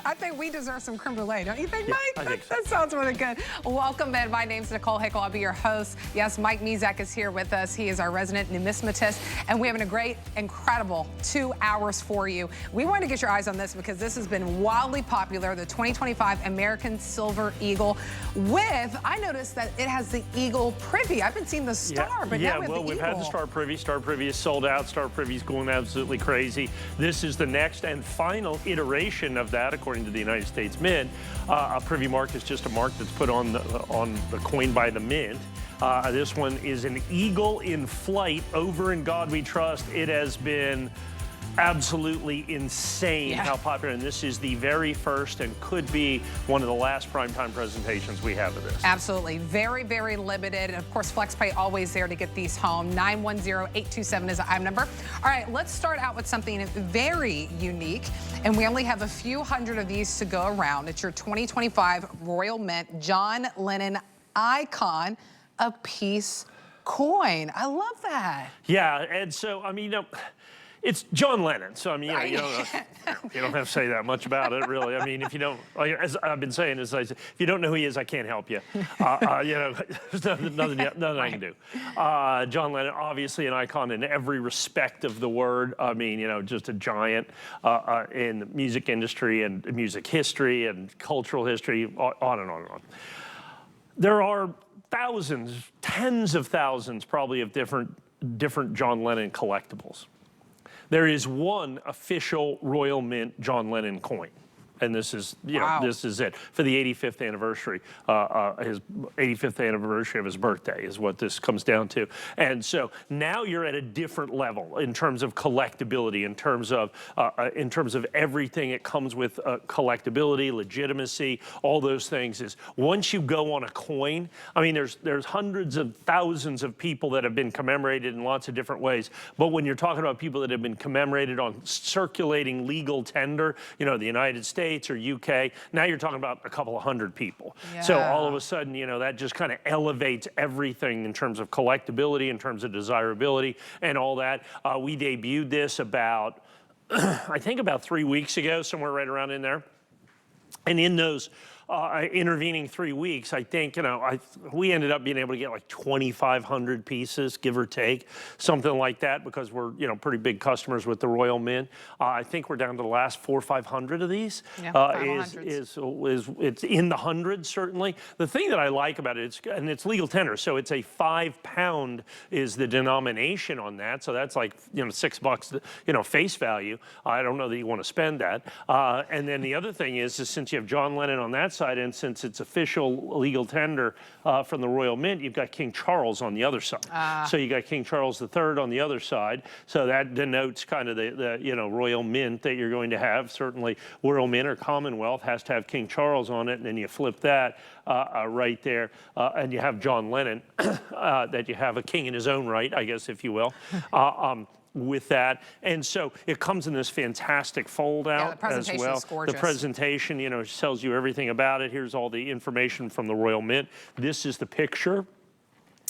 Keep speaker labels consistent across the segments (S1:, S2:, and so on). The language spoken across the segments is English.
S1: I think we deserve some creme brulee, don't you think, Mike?
S2: I think so.
S1: That sounds really good. Welcome in. My name's Nicole Hickle. I'll be your host. Yes, Mike Mezak is here with us. He is our resident numismatist, and we have a great, incredible 2 hours for you. We want to get your eyes on this because this has been wildly popular, the 2025 American Silver Eagle with, I noticed that it has the Eagle Privy. I've been seeing the Star, but now we have the Eagle.
S2: We've had the Star Privy. Star Privy is sold out. Star Privy is going absolutely crazy. This is the next and final iteration of that, according to the United States Mint. A Privy mark is just a mark that's put on the coin by the Mint. This one is an eagle in flight over In God We Trust. It has been absolutely insane how popular, and this is the very first and could be one of the last primetime presentations we have of this.
S1: Absolutely. Very, very limited. And of course, FlexPay always there to get these home. 910-827 is the IM number. All right, let's start out with something very unique, and we only have a few hundred of these to go around. It's your 2025 Royal Mint John Lennon Icon, a piece coin. I love that.
S2: Yeah, and so, I mean, it's John Lennon, so I mean, you don't have to say that much about it, really. I mean, if you don't, like, as I've been saying, if you don't know who he is, I can't help you. There's nothing I can do. John Lennon, obviously an icon in every respect of the word. I mean, just a giant in the music industry and music history and cultural history, on and on and on. There are thousands, tens of thousands, probably, of different John Lennon collectibles. There is one official Royal Mint John Lennon coin. And this is, this is it for the 85th anniversary, his 85th anniversary of his birthday is what this comes down to. And so now you're at a different level in terms of collectability, in terms of everything it comes with, collectability, legitimacy, all those things. Is once you go on a coin, I mean, there's hundreds of thousands of people that have been commemorated in lots of different ways. But when you're talking about people that have been commemorated on circulating legal tender, the United States or UK, now you're talking about a couple of hundred people. Yeah. So all of a sudden, that just kind of elevates everything in terms of collectability, in terms of desirability and all that. We debuted this about, I think about 3 weeks ago, somewhere right around in there. And in those intervening 3 weeks, I think, we ended up being able to get like 2,500 pieces, give or take, something like that, because we're, pretty big customers with the Royal Mint. I think we're down to the last 400 or 500 of these. Yeah, it's in the hundreds, certainly. The thing that I like about it, it's legal tender, so it's a 5 pound is the denomination on that. So that's like, $6, face value. I don't know that you want to spend that. And then the other thing is since you have John Lennon on that side, and since it's official legal tender from the Royal Mint, you've got King Charles on the other side. So you got King Charles III on the other side. So that denotes kind of the Royal Mint that you're going to have. Certainly, Royal Mint or Commonwealth has to have King Charles on it, and then you flip that right there, and you have John Lennon, that you have a king in his own right, I guess, if you will. With that, and so it comes in this fantastic fold out as well. The presentation, tells you everything about it. Here's all the information from the Royal Mint. This is the picture.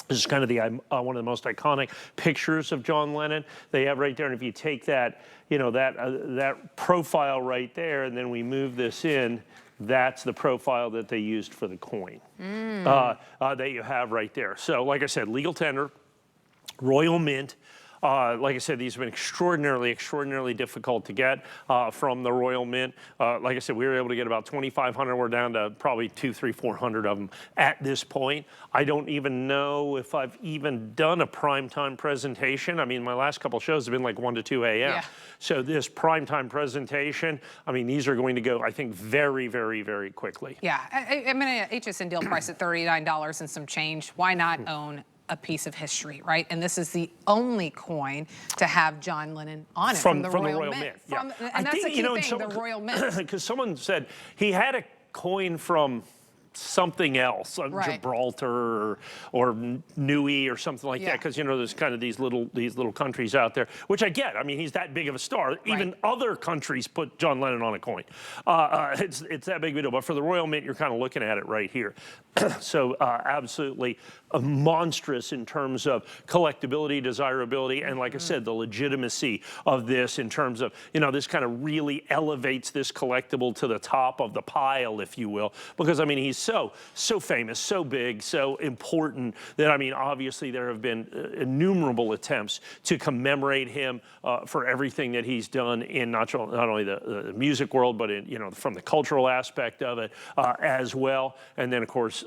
S2: This is kind of the one of the most iconic pictures of John Lennon they have right there. And if you take that, that profile right there, and then we move this in, that's the profile that they used for the coin that you have right there. So, like I said, legal tender, Royal Mint. Like I said, these have been extraordinarily difficult to get from the Royal Mint. Like I said, we were able to get about 2,500. We're down to probably 200, 300, 400 of them at this point. I don't even know if I've even done a primetime presentation. I mean, my last couple shows have been like 1 to 2 a.m. Yeah. So this primetime presentation, I mean, these are going to go, I think, very, very, very quickly.
S1: Yeah, I mean, an HSN deal price at $39 and some change. Why not own a piece of history, right? And this is the only coin to have John Lennon on it from the Royal Mint. And that's the key thing, the Royal Mint.
S2: Because someone said he had a coin from something else, Gibraltar or Nui or something like that, because you know there's kind of these little countries out there, which I get. I mean, he's that big of a star. Even other countries put John Lennon on a coin. It's that big of a deal. But for the Royal Mint, you're kind of looking at it right here. So absolutely monstrous in terms of collectability, desirability, and like I said, the legitimacy of this in terms of, you know, this kind of really elevates this collectible to the top of the pile, if you will, because I mean, he's so famous, so big, so important that, I mean, obviously there have been innumerable attempts to commemorate him for everything that he's done in not only the music world, but in, you know, from the cultural aspect of it as well. And then, of course,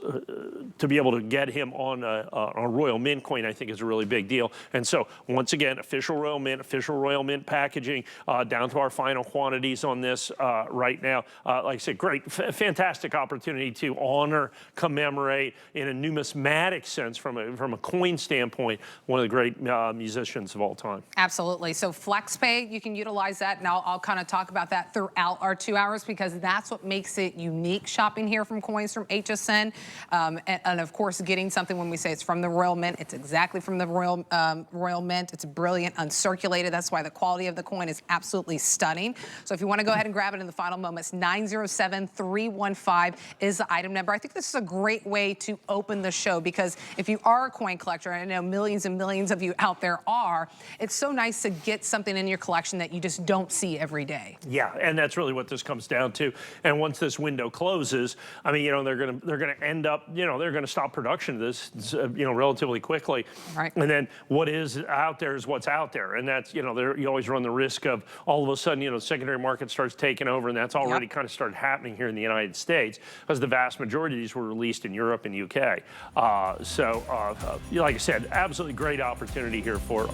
S2: to be able to get him on a Royal Mint coin, I think is a really big deal. And so, once again, official Royal Mint packaging, down to our final quantities on this right now. Like I said, great, fantastic opportunity to honor, commemorate in a numismatic sense from a coin standpoint, one of the great musicians of all time.
S1: Absolutely. So FlexPay, you can utilize that, and I'll kind of talk about that throughout our 2 hours because that's what makes it unique shopping here from Coins from HSN. And of course, getting something when we say it's from the Royal Mint, it's exactly from the Royal Mint. It's brilliant, uncirculated. That's why the quality of the coin is absolutely stunning. So if you want to go ahead and grab it in the final moments, 907-315 is the item number. I think this is a great way to open the show because if you are a coin collector, and I know millions and millions of you out there are, it's so nice to get something in your collection that you just don't see every day.
S2: Yeah, and that's really what this comes down to. And once this window closes, I mean, you know, they're gonna end up, you know, they're gonna stop production of this, you know, relatively quickly.
S1: Right.
S2: And then what is out there is what's out there, and that's, you know, you always run the risk of all of a sudden, you know, the secondary market starts taking over, and that's already kind of started happening here in the United States because the vast majority of these were released in Europe and UK. Like I said, absolutely great opportunity here for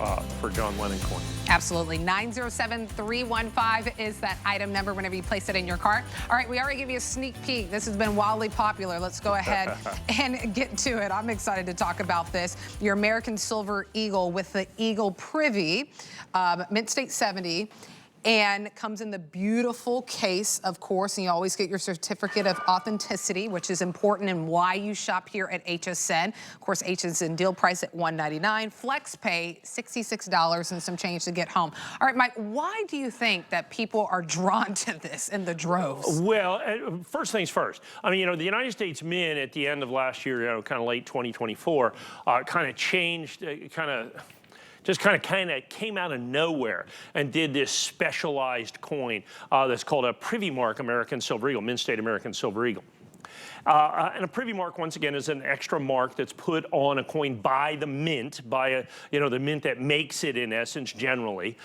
S2: John Lennon coin.
S1: Absolutely. 907-315 is that item number whenever you place it in your cart. All right, we already gave you a sneak peek. This has been wildly popular. Let's go ahead and get to it. I'm excited to talk about this. Your American Silver Eagle with the Eagle Privy, Mint State 70. And comes in the beautiful case, of course, and you always get your certificate of authenticity, which is important and why you shop here at HSN. Of course, HSN deal price at $199. Flex pay $66 and some change to get home. All right, Mike, why do you think that people are drawn to this in the droves?
S2: Well, first things first. I mean, you know, the United States Mint at the end of last year, you know, kind of late 2024, kind of changed, just kind of came out of nowhere and did this specialized coin that's called a Privy Mark American Silver Eagle, Mint State American Silver Eagle. And a Privy Mark, once again, is an extra mark that's put on a coin by the mint, by the mint that makes it in essence generally,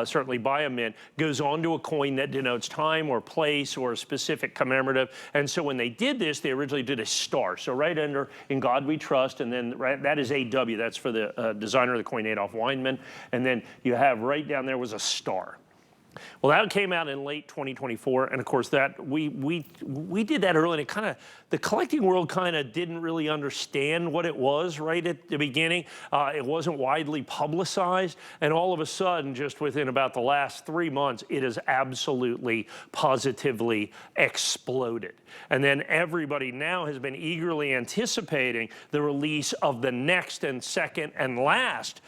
S2: certainly by a mint, goes onto a coin that denotes time or place or a specific commemorative. And so when they did this, they originally did a star. So right under "In God We Trust," and then that is AW, that's for the designer of the coin, Adolf Weinman. And then you have right down there was a star. Well, that came out in late 2024, and of course that we did that early, and the collecting world kind of didn't really understand what it was right at the beginning. It wasn't widely publicized, and all of a sudden, just within about the last 3 months, it has absolutely, positively exploded. And then everybody now has been eagerly anticipating the release of the next and second and last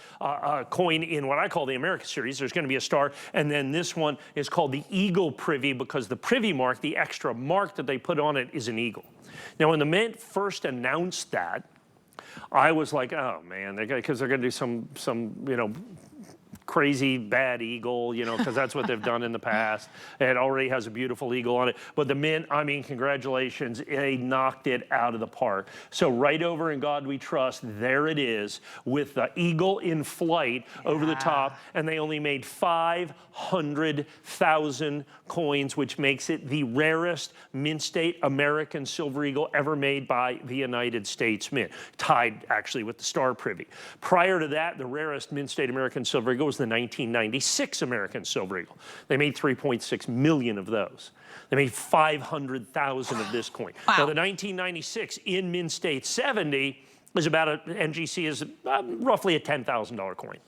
S2: coin in what I call the America series. There's going to be a star, and then this one is called the Eagle Privy because the Privy Mark, the extra mark that they put on it, is an eagle. Now, when the Mint first announced that, I was like, oh man, because they're going to do some you know, crazy bad eagle, you know, because that's what they've done in the past. It already has a beautiful eagle on it. But the Mint, I mean, congratulations, they knocked it out of the park. So right over "In God We Trust," there it is with the eagle in flight over the top, and they only made 500,000 coins, which makes it the rarest Mint State American Silver Eagle ever made by the United States Mint, tied actually with the Star Privy. Prior to that, the rarest Mint State American Silver Eagle was the 1996 American Silver Eagle. They made 3.6 million of those. They made 500,000 of this coin. Wow. Now, the 1996 in Mint State 70 is about NGC is roughly a $10,000 coin.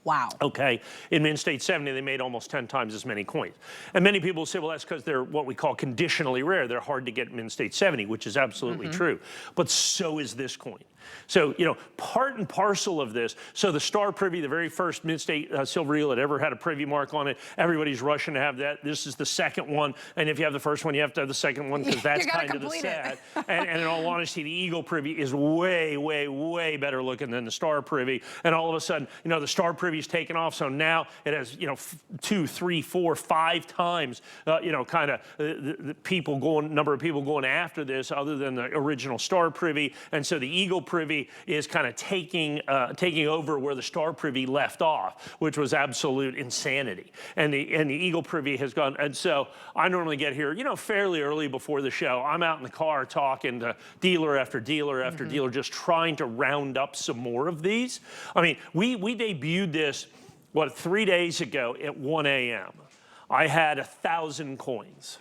S1: Wow.
S2: Okay, in Mint State 70, they made almost 10 times as many coins. And many people say, well, that's because they're what we call conditionally rare. They're hard to get in Mint State 70, which is absolutely true. But so is this coin. So, you know, part and parcel of this, so the Star Privy, the very first Mint State Silver Eagle that ever had a Privy mark on it, everybody's rushing to have that. This is the second one, and if you have the first one, you have to have the second one, because that's kind of the set. And in all honesty, the Eagle Privy is way, way, way better looking than the Star Privy. And all of a sudden, you know, the Star Privy's taken off, so now it has, you know, 2, 3, 4, 5 times, you know, kind of the people going, number of people going after this, other than the original Star Privy. And so the Eagle Privy is kind of taking over where the Star Privy left off, which was absolute insanity. And the Eagle Privy has gone. And so I normally get here, you know, fairly early before the show. I'm out in the car talking to dealer after dealer after dealer, just trying to round up some more of these. I mean, we debuted this, what, 3 days ago at 1 a.m. I had 1,000 coins.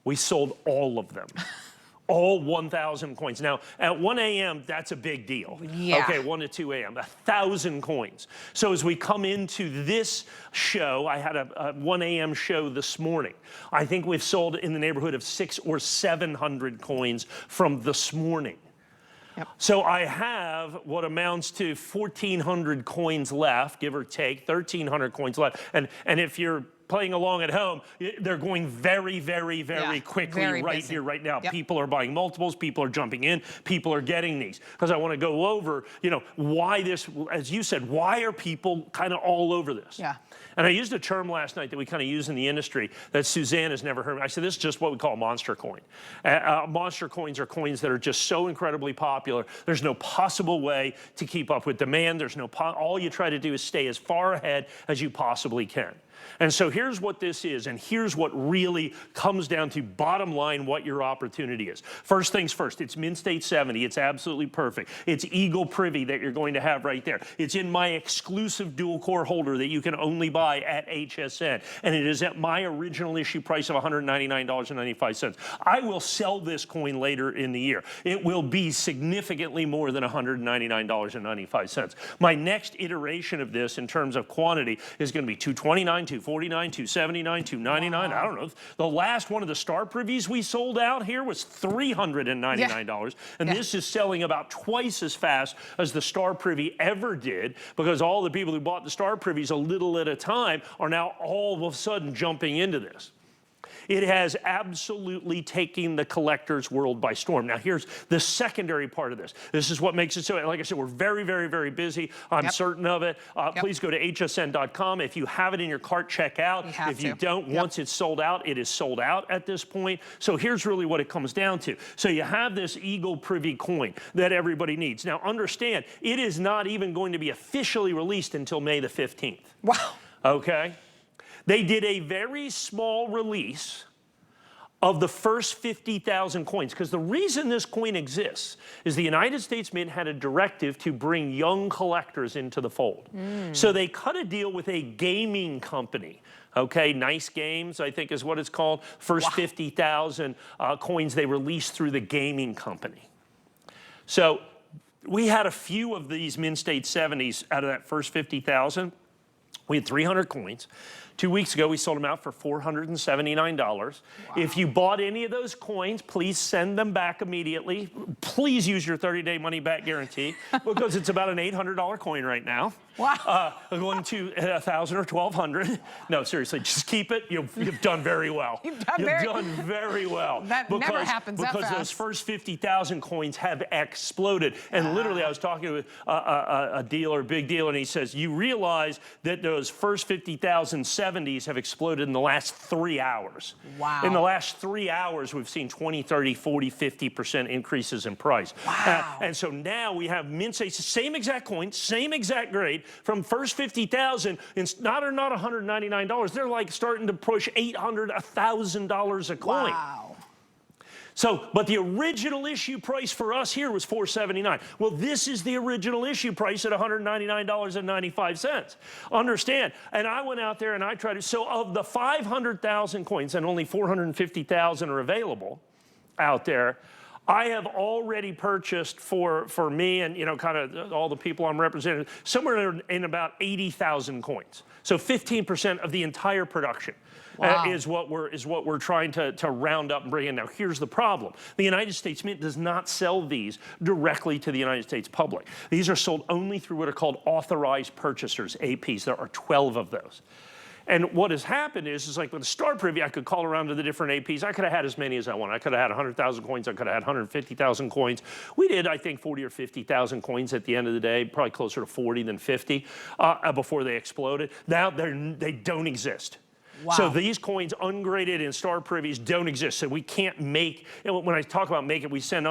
S2: We sold all of them. All 1,000 coins. Now, at 1 a.m., that's a big deal.
S1: Yeah.
S2: Okay, 1 to 2 a.m., 1,000 coins. So as we come into this show, I had a 1 a.m. show this morning. I think we've sold in the neighborhood of 600 or 700 coins from this morning. Yep. So I have what amounts to 1,400 coins left, give or take, 1,300 coins left. And if you're playing along at home, they're going very, very, very quickly right here, right now. Yep. People are buying multiples, people are jumping in, people are getting these. Because I want to go over, you know, why this, as you said, why are people kind of all over this? Yeah. And I used a term last night that we kind of use in the industry that Suzanne has never heard of. I said, this is just what we call a monster coin. Monster coins are coins that are just so incredibly popular. There's no possible way to keep up with demand. There's no, all you try to do is stay as far ahead as you possibly can. And so here's what this is, and here's what really comes down to bottom line what your opportunity is. First things first, it's Mint State 70. It's absolutely perfect. It's Eagle Privy that you're going to have right there. It's in my exclusive dual core holder that you can only buy at HSN, and it is at my original issue price of $199.95. I will sell this coin later in the year. It will be significantly more than $199.95. My next iteration of this in terms of quantity is going to be 229, 249, 279, 299. Wow. I don't know. The last one of the Star Privies we sold out here was $399. And this is selling about twice as fast as the Star Privy ever did, because all the people who bought the Star Privies a little at a time are now all of a sudden jumping into this. It has absolutely taken the collector's world by storm. Now, here's the secondary part of this. This is what makes it so, like I said, we're very, very, very busy. I'm certain of it. Please go to hsn.com. If you have it in your cart, check out. If you don't, once it's sold out, it is sold out at this point. So here's really what it comes down to. So you have this Eagle Privy coin that everybody needs. Now, understand, it is not even going to be officially released until May the 15th.
S1: Wow.
S2: Okay? They did a very small release of the first 50,000 coins, because the reason this coin exists is the United States Mint had a directive to bring young collectors into the fold. So they cut a deal with a gaming company. Okay, Nice Games, I think is what it's called. First 50,000 coins they released through the gaming company. So we had a few of these Mint State 70s out of that first 50,000. We had 300 coins. 2 weeks ago, we sold them out for $479. Wow. If you bought any of those coins, please send them back immediately. Please use your 30-day money-back guarantee, because it's about an $800 coin right now. Wow. Going to 1,000 or 1,200. No, seriously, just keep it. You've done very well. You've done very well.
S1: That never happens that fast.
S2: Because those first 50,000 coins have exploded. And literally, I was talking to a dealer, big dealer, and he says, you realize that those first 50,000 70s have exploded in the last 3 hours. Wow. In the last 3 hours, we've seen 20, 30, 40, 50% increases in price. Wow. And so now we have Mint State, same exact coin, same exact grade, from first 50,000, it's not $199. They're like starting to push $800, $1,000 a coin. Wow. So, but the original issue price for us here was $479. Well, this is the original issue price at $199.95. Understand? And I went out there and I tried to, so of the 500,000 coins, and only 450,000 are available out there, I have already purchased for me and, you know, kind of all the people I'm representing, somewhere in about 80,000 coins. So 15% of the entire production.
S1: Wow.
S2: Is what we're trying to round up and bring in. Now, here's the problem. The United States Mint does not sell these directly to the United States public. These are sold only through what are called authorized purchasers, APs. There are 12 of those. And what has happened is like with the Star Privy, I could call around to the different APs. I could have had as many as I want. I could have had 100,000 coins. I could have had 150,000 coins. We did, I think, 40 or 50,000 coins at the end of the day, probably closer to 40 than 50 before they exploded. Now they don't exist.
S1: Wow.
S2: So these coins ungraded in Star Privies don't exist. So we can't make, when I talk about make it, we send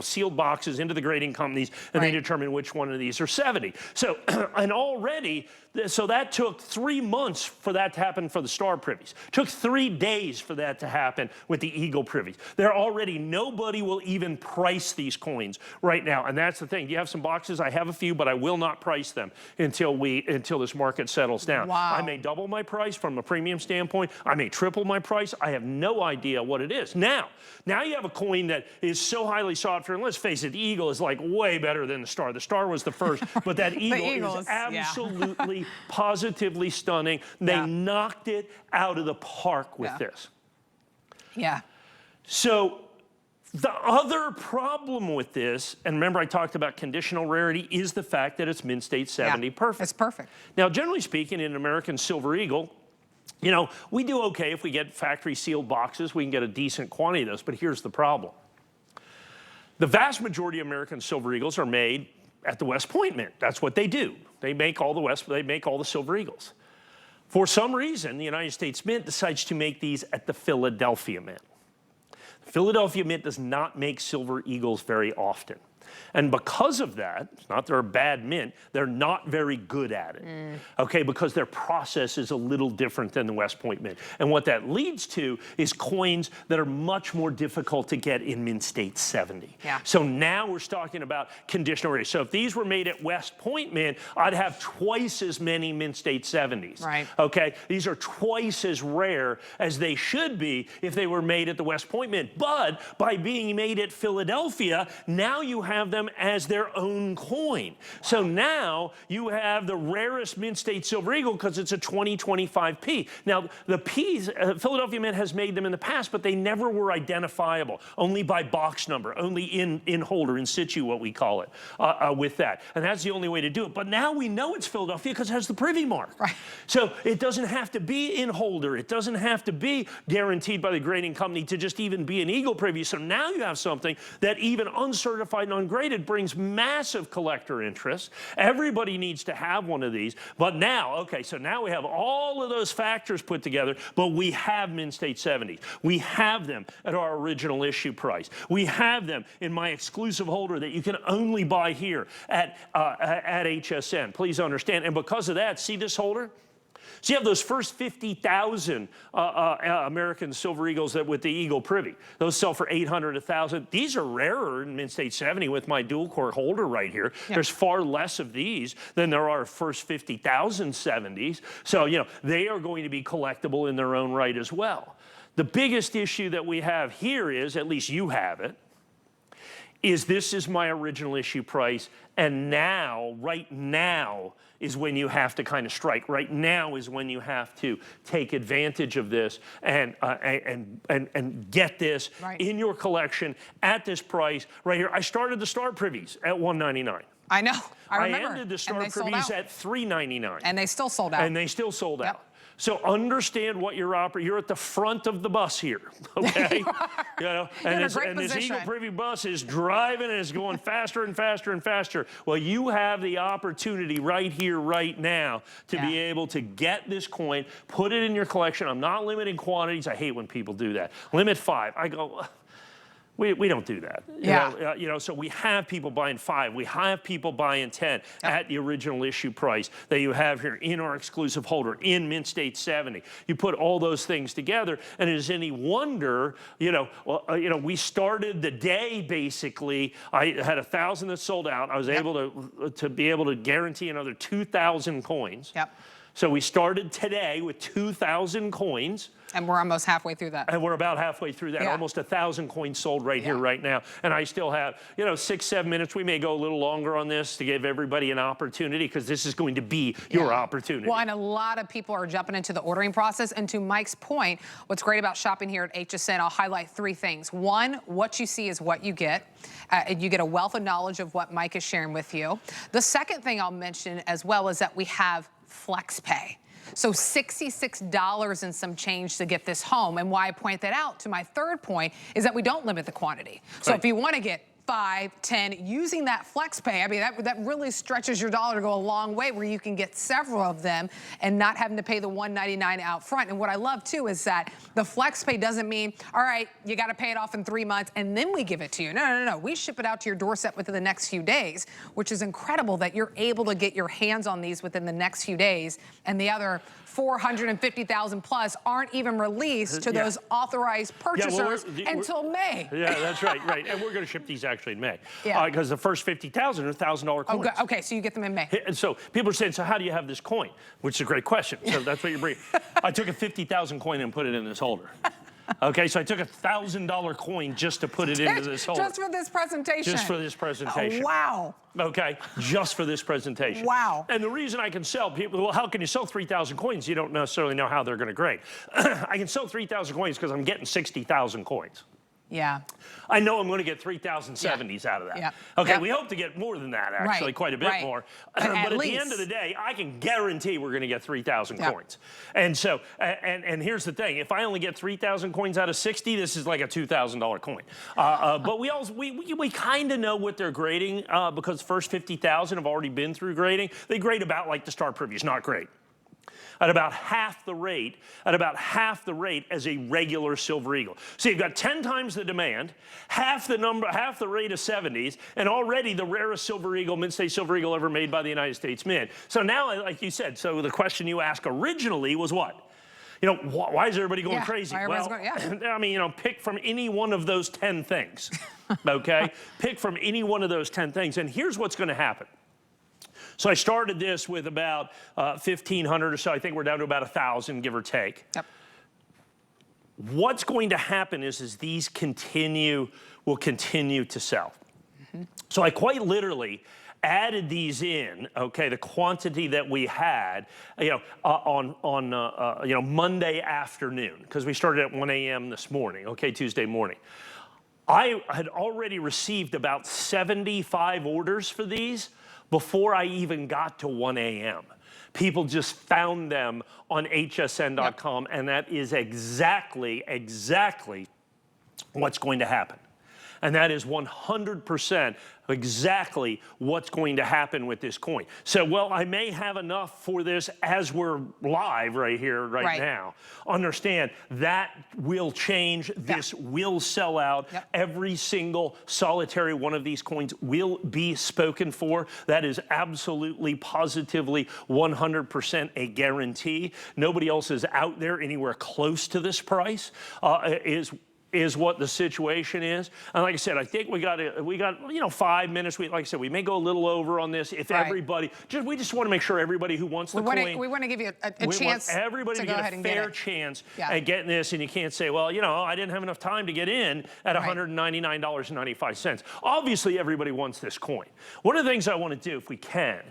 S2: sealed boxes into the grading companies and they determine which one of these are 70. So, and already, so that took 3 months for that to happen for the Star Privies. Took 3 days for that to happen with the Eagle Privies. There already, nobody will even price these coins right now. And that's the thing. Do you have some boxes? I have a few, but I will not price them until this market settles down.
S1: Wow.
S2: I may double my price from a premium standpoint. I may triple my price. I have no idea what it is. Now you have a coin that is so highly sought after, and let's face it, the Eagle is like way better than the Star. The Star was the first, but that Eagle is absolutely, positively stunning. They knocked it out of the park with this.
S1: Yeah.
S2: So the other problem with this, and remember I talked about conditional rarity, is the fact that it's Mint State 70 perfect.
S1: It's perfect.
S2: Now, generally speaking, in American Silver Eagle, you know, we do okay if we get factory sealed boxes. We can get a decent quantity of those, but here's the problem. The vast majority of American Silver Eagles are made at the West Point Mint. That's what they do. They make all the Silver Eagles. For some reason, the United States Mint decides to make these at the Philadelphia Mint. The Philadelphia Mint does not make Silver Eagles very often. And because of that, it's not they're a bad mint, they're not very good at it, okay, because their process is a little different than the West Point Mint. And what that leads to is coins that are much more difficult to get in Mint State 70.
S1: Yeah.
S2: So now we're talking about conditional rarity. So if these were made at West Point Mint, I'd have twice as many Mint State 70s.
S1: Right.
S2: Okay, these are twice as rare as they should be if they were made at the West Point Mint. But by being made at Philadelphia, now you have them as their own coin. So now you have the rarest Mint State Silver Eagle because it's a 2025P. Now the P's, Philadelphia Mint has made them in the past, but they never were identifiable, only by box number, only in holder, in situ, what we call it, with that. And that's the only way to do it. But now we know it's Philadelphia because it has the Privy mark.
S1: Right.
S2: So it doesn't have to be in holder. It doesn't have to be guaranteed by the grading company to just even be an Eagle Privy. So now you have something that even uncertified and ungraded brings massive collector interest. Everybody needs to have one of these. But now, okay, so now we have all of those factors put together, but we have Mint State 70s. We have them at our original issue price. We have them in my exclusive holder that you can only buy here at HSN. Please understand. And because of that, see this holder? So you have those first 50,000 American Silver Eagles that with the Eagle Privy. Those sell for 800, 1,000. These are rarer in Mint State 70 with my dual core holder right here. Yeah. There's far less of these than there are first 50,000 70s. So, you know, they are going to be collectible in their own right as well. The biggest issue that we have here is, at least you have it, is this is my original issue price, and now, right now, is when you have to kind of strike. Right now is when you have to take advantage of this and get this in your collection at this price right here. I started the Star Privies at $199.
S1: I know. I remember.
S2: I ended the Star Privies at $399.
S1: And they still sold out.
S2: And they still sold out. So understand what you're at the front of the bus here, okay? You know, and this Eagle Privy bus is driving and is going faster and faster and faster. Well, you have the opportunity right here, right now, to be able to get this coin, put it in your collection. I'm not limiting quantities. I hate when people do that. Limit 5. I go, we don't do that. You know, so we have people buying 5. We have people buying 10 at the original issue price that you have here in our exclusive holder in Mint State 70. You put all those things together, and is any wonder, we started the day basically. I had 1,000 that sold out. I was able to be able to guarantee another 2,000 coins. So we started today with 2,000 coins.
S1: And we're almost halfway through that.
S2: And we're about halfway through that.
S1: Yeah.
S2: Almost 1,000 coins sold right here, right now. And I still have, you know, 6-7 minutes. We may go a little longer on this to give everybody an opportunity, because this is going to be your opportunity.
S1: Well, and a lot of people are jumping into the ordering process. And to Mike's point, what's great about shopping here at HSN, I'll highlight 3 things. One, what you see is what you get. You get a wealth of knowledge of what Mike is sharing with you. The second thing I'll mention as well is that we have FlexPay. So $66 and some change to get this home. And why I point that out to my third point is that we don't limit the quantity. So if you want to get 5, 10, using that FlexPay, I mean, that really stretches your dollar to go a long way, where you can get several of them and not having to pay the $199 out front. And what I love too is that the FlexPay doesn't mean, all right, you got to pay it off in 3 months and then we give it to you. No. We ship it out to your doorstep within the next few days, which is incredible that you're able to get your hands on these within the next few days. And the other 450,000 plus aren't even released to those authorized purchasers until May.
S2: Yeah, that's right. And we're going to ship these actually in May.
S1: Yeah.
S2: Because the first 50,000 are $1,000 coins.
S1: Okay, so you get them in May.
S2: And so people are saying, so how do you have this coin? Which is a great question. So that's what you're bringing. I took a 50,000 coin and put it in this holder. Okay, so I took a $1,000 coin just to put it into this holder.
S1: Just for this presentation.
S2: Just for this presentation.
S1: Oh, wow.
S2: Okay, just for this presentation.
S1: Wow.
S2: And the reason I can sell people, well, how can you sell 3,000 coins? You don't necessarily know how they're going to grade. I can sell 3,000 coins because I'm getting 60,000 coins.
S1: Yeah.
S2: I know I'm going to get 3,070s out of that.
S1: Yeah.
S2: Okay, we hope to get more than that, actually, quite a bit more. But at the end of the day, I can guarantee we're going to get 3,000 coins. And so, and here's the thing: if I only get 3,000 coins out of 60, this is like a $2,000 coin. But we kind of know what they're grading because the first 50,000 have already been through grading. They grade about like the Star Privy, not great. At about half the rate as a regular Silver Eagle. So you've got 10 times the demand, half the rate of 70s, and already the rarest Silver Eagle, mid-state Silver Eagle ever made by the United States Mint. So now, like you said, so the question you asked originally was what? You know, why is everybody going crazy? Well, I mean, you know, pick from any one of those 10 things, okay? Pick from any one of those 10 things, and here's what's going to happen. So I started this with about 1,500 or so. I think we're down to about 1,000, give or take. Yep. What's going to happen is these will continue to sell. So I quite literally added these in, okay, the quantity that we had, you know, on you know, Monday afternoon, because we started at 1 a.m. this morning, okay, Tuesday morning. I had already received about 75 orders for these before I even got to 1 a.m. People just found them on hsn.com, and that is exactly what's going to happen. And that is 100% exactly what's going to happen with this coin. So, well, I may have enough for this as we're live right here, right now. Understand, that will change. This will sell out. Every single solitary one of these coins will be spoken for. That is absolutely, positively, 100% a guarantee. Nobody else is out there anywhere close to this price, is what the situation is. And like I said, I think we got you know, 5 minutes. Like I said, we may go a little over on this. If everybody, we just want to make sure everybody who wants the coin. We want to give you a chance. Want everybody to get a fair chance at getting this, and you can't say, well, you know, I didn't have enough time to get in at $199.95. Obviously, everybody wants this coin. One of the things I want to do, if we can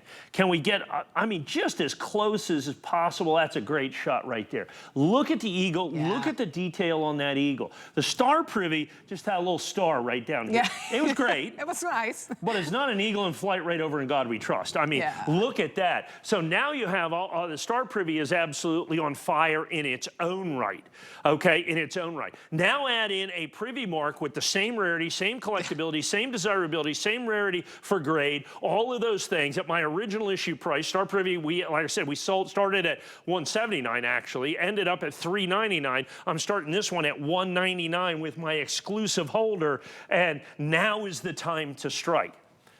S2: we get, I mean, just as close as possible? That's a great shot right there. Look at the eagle. Look at the detail on that eagle. The Star Privy just had a little star right down here. It was great.
S1: It was nice.
S2: But it's not an eagle in flight right over In God We Trust. I mean, look at that. So now you have the Star Privy is absolutely on fire in its own right. Okay, in its own right. Now add in a Privy mark with the same rarity, same collectability, same desirability, same rarity for grade, all of those things at my original issue price. Star Privy, like I said, we started at $179 actually, ended up at $399. I'm starting this one at $199 with my exclusive holder, and now is the time to strike.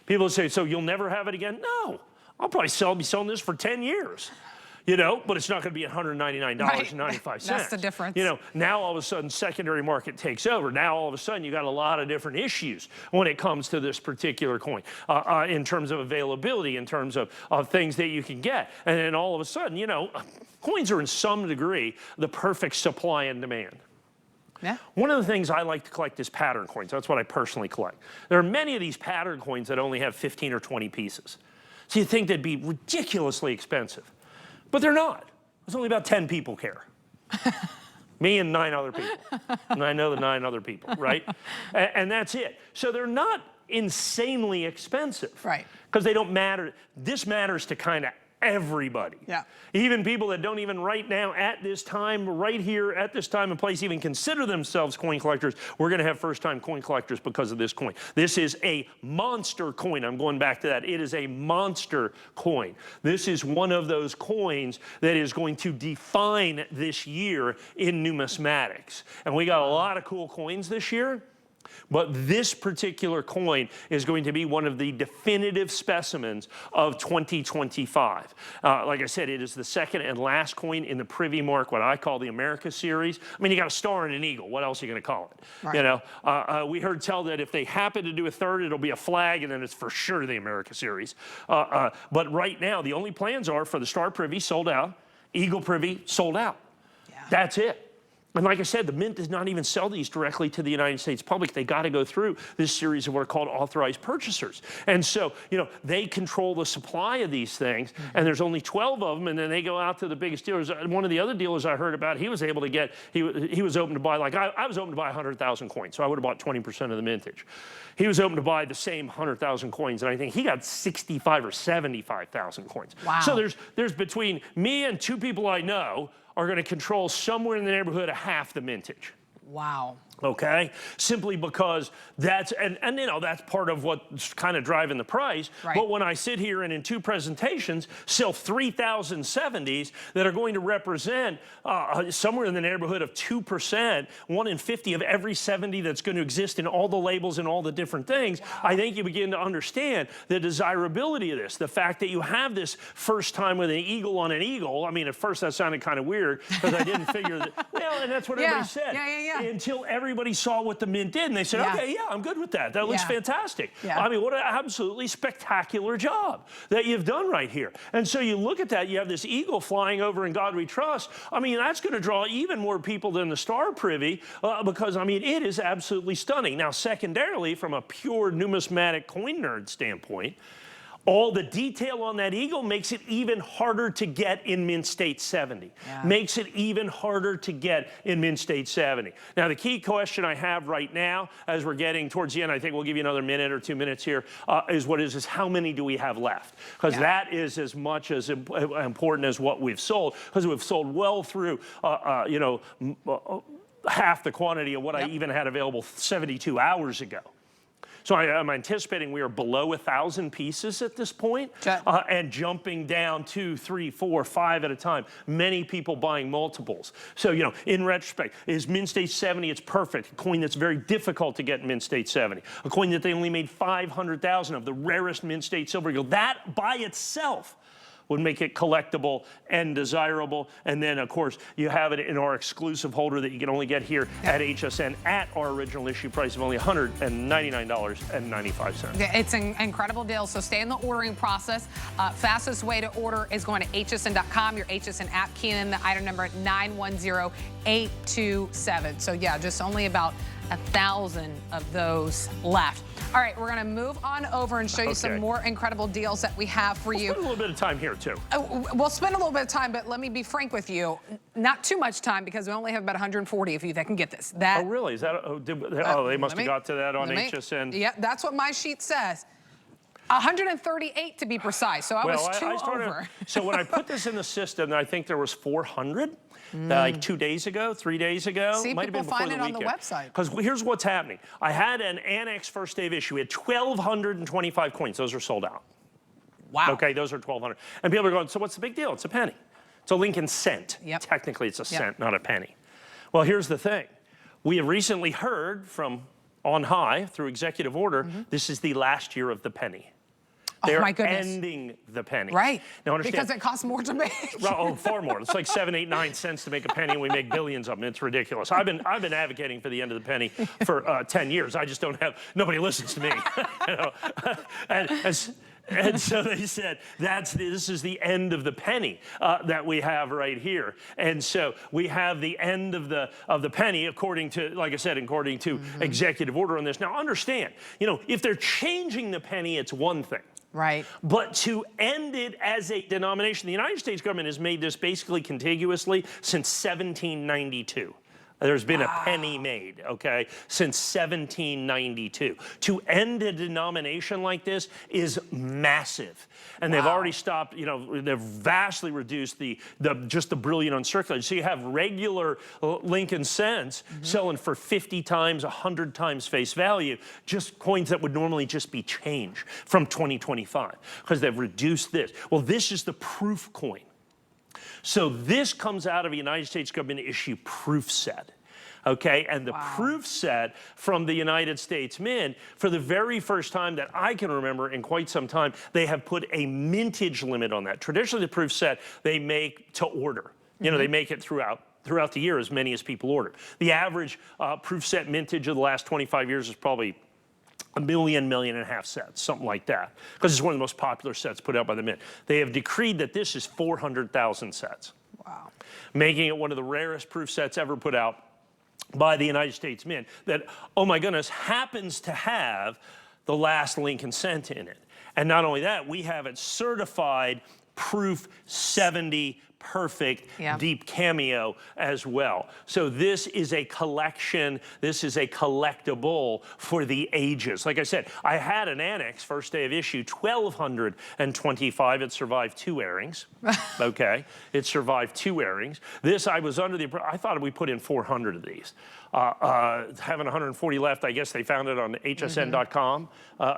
S2: People say, so you'll never have it again? No, I'll probably be selling this for 10 years. You know, but it's not going to be $199.95.
S1: Right. That's the difference.
S2: You know, now all of a sudden secondary market takes over. Now all of a sudden you got a lot of different issues when it comes to this particular coin in terms of availability, in terms of things that you can get. And then all of a sudden, you know, coins are in some degree the perfect supply and demand.
S1: Yeah.
S2: One of the things I like to collect is pattern coins. That's what I personally collect. There are many of these pattern coins that only have 15 or 20 pieces. So you think they'd be ridiculously expensive. But they're not. There's only about 10 people care. Me and 9 other people. And I know the 9 other people, right? And that's it. So they're not insanely expensive.
S1: Right.
S2: Because they don't matter. This matters to kind of everybody.
S1: Yeah.
S2: Even people that don't even right now at this time, right here at this time and place, even consider themselves coin collectors. We're going to have first-time coin collectors because of this coin. This is a monster coin. I'm going back to that. It is a monster coin. This is one of those coins that is going to define this year in numismatics. And we got a lot of cool coins this year. But this particular coin is going to be one of the definitive specimens of 2025. Like I said, it is the second and last coin in the Privy Mark, what I call the America series. I mean, you got a star and an eagle. What else are you going to call it? Right. You know, we heard tell that if they happen to do a third, it'll be a flag, and then it's for sure the America series. But right now, the only plans are for the Star Privy sold out, Eagle Privy sold out. Yeah. That's it. And like I said, the Mint does not even sell these directly to the United States public. They got to go through this series of what are called authorized purchasers. And so, you know, they control the supply of these things, and there's only 12 of them, and then they go out to the biggest dealers. One of the other dealers I heard about, he was able to get, he was open to buy, like I was open to buy 100,000 coins, so I would have bought 20% of the mintage. He was open to buy the same 100,000 coins, and I think he got 65 or 75,000 coins.
S1: Wow.
S2: So there's between me and 2 people I know are going to control somewhere in the neighborhood of half the mintage.
S1: Wow.
S2: Okay, simply because that's, and you know, that's part of what's kind of driving the price. Right. But when I sit here and in 2 presentations sell 3,000 70s that are going to represent somewhere in the neighborhood of 2%, 1 in 50 of every 70 that's going to exist in all the labels and all the different things, wow. I think you begin to understand the desirability of this. The fact that you have this first time with an eagle on an eagle. I mean, at first that sounded kind of weird because I didn't figure that, well, and that's what everybody said.
S1: Yeah.
S2: Until everybody saw what the Mint did, and they said, okay, yeah, I'm good with that. That looks fantastic. Yeah. I mean, what an absolutely spectacular job that you've done right here. And so you look at that, you have this eagle flying over In God We Trust. I mean, that's going to draw even more people than the Star Privy because, I mean, it is absolutely stunning. Now, secondarily, from a pure numismatic coin nerd standpoint, all the detail on that eagle makes it even harder to get in Mint State 70. Yeah. Makes it even harder to get in Mint State 70. Now, the key question I have right now, as we're getting towards the end, I think we'll give you another minute or 2 minutes here, is how many do we have left? Because that is as much as important as what we've sold, because we've sold well through, you know, half the quantity of what I even had available 72 hours ago. So I'm anticipating we are below 1,000 pieces at this point, and jumping down 2, 3, 4, 5 at a time. Many people buying multiples. So, you know, in retrospect, is Mint State 70, it's perfect. A coin that's very difficult to get in Mint State 70. A coin that they only made 500,000 of, the rarest Mint State Silver Eagle. That by itself would make it collectible and desirable. And then, of course, you have it in our exclusive holder that you can only get here at HSN at our original issue price of only $199.95.
S1: It's an incredible deal, so stay in the ordering process. Fastest way to order is going to hsn.com, your HSN app, key in the item number 910827. So yeah, just only about 1,000 of those left. All right, we're gonna move on over and show you some more incredible deals that we have for you.
S2: We'll spend a little bit of time here too.
S1: We'll spend a little bit of time, but let me be frank with you. Not too much time because we only have about 140 of you that can get this.
S2: Oh, really? Is that, they must have got to that on HSN.
S1: Yeah, that's what my sheet says. 138 to be precise, so I was over.
S2: So when I put this in the system, I think there was 400. Like 2 days ago, 3 days ago.
S1: See,
S2: might have been
S1: people
S2: before
S1: find it
S2: the
S1: on the website.
S2: Because here's what's happening. I had an annex first day of issue. We had 1,225 coins. Those are sold out.
S1: Wow.
S2: Okay, those are 1,200. And people are going, so what's the big deal? It's a penny. It's a Lincoln cent. Technically, it's a cent, not a penny. Well, here's the thing. We have recently heard from on high, through executive order, this is the last year of the penny. They're
S1: my goodness.
S2: ending the penny.
S1: Right.
S2: Now understand.
S1: Because it costs more to make.
S2: Oh, far more. It's like 7, 8, 9 cents to make a penny, and we make billions of them. It's ridiculous. I've been advocating for the end of the penny for 10 years. I just don't have, nobody listens to me. You know? And so they said, this is the end of the penny that we have right here. And so we have the end of the penny according to, like I said, according to executive order on this. Now understand, you know, if they're changing the penny, it's one thing.
S1: Right.
S2: But to end it as a denomination, the United States government has made this basically contiguously since 1792. There's been a penny made, okay, since 1792. To end a denomination like this is massive. And they've already stopped, you know, they've vastly reduced just the bullion on circulation. So you have regular Lincoln cents selling for 50 times, 100 times face value, just coins that would normally just be change from 2025, because they've reduced this. Well, this is the proof coin. So this comes out of a United States government issue proof set. Okay, and the proof set from the United States Mint, for the very first time that I can remember in quite some time, they have put a mintage limit on that. Traditionally, the proof set they make to order. You know, they make it throughout the year, as many as people order. The average proof set mintage of the last 25 years is probably 1 million, 1.5 million sets, something like that, because it's one of the most popular sets put out by the Mint. They have decreed that this is 400,000 sets. Wow. Making it one of the rarest proof sets ever put out by the United States Mint that, oh my goodness, happens to have the last Lincoln cent in it. And not only that, we have it certified proof 70 perfect deep cameo as well. So this is a collection, this is a collectible for the ages. Like I said, I had an annex, first day of issue, 1,225. It survived 2 airings. Okay, it survived 2 airings. This, I was under the, I thought we put in 400 of these. Having 140 left, I guess they found it on HSN.com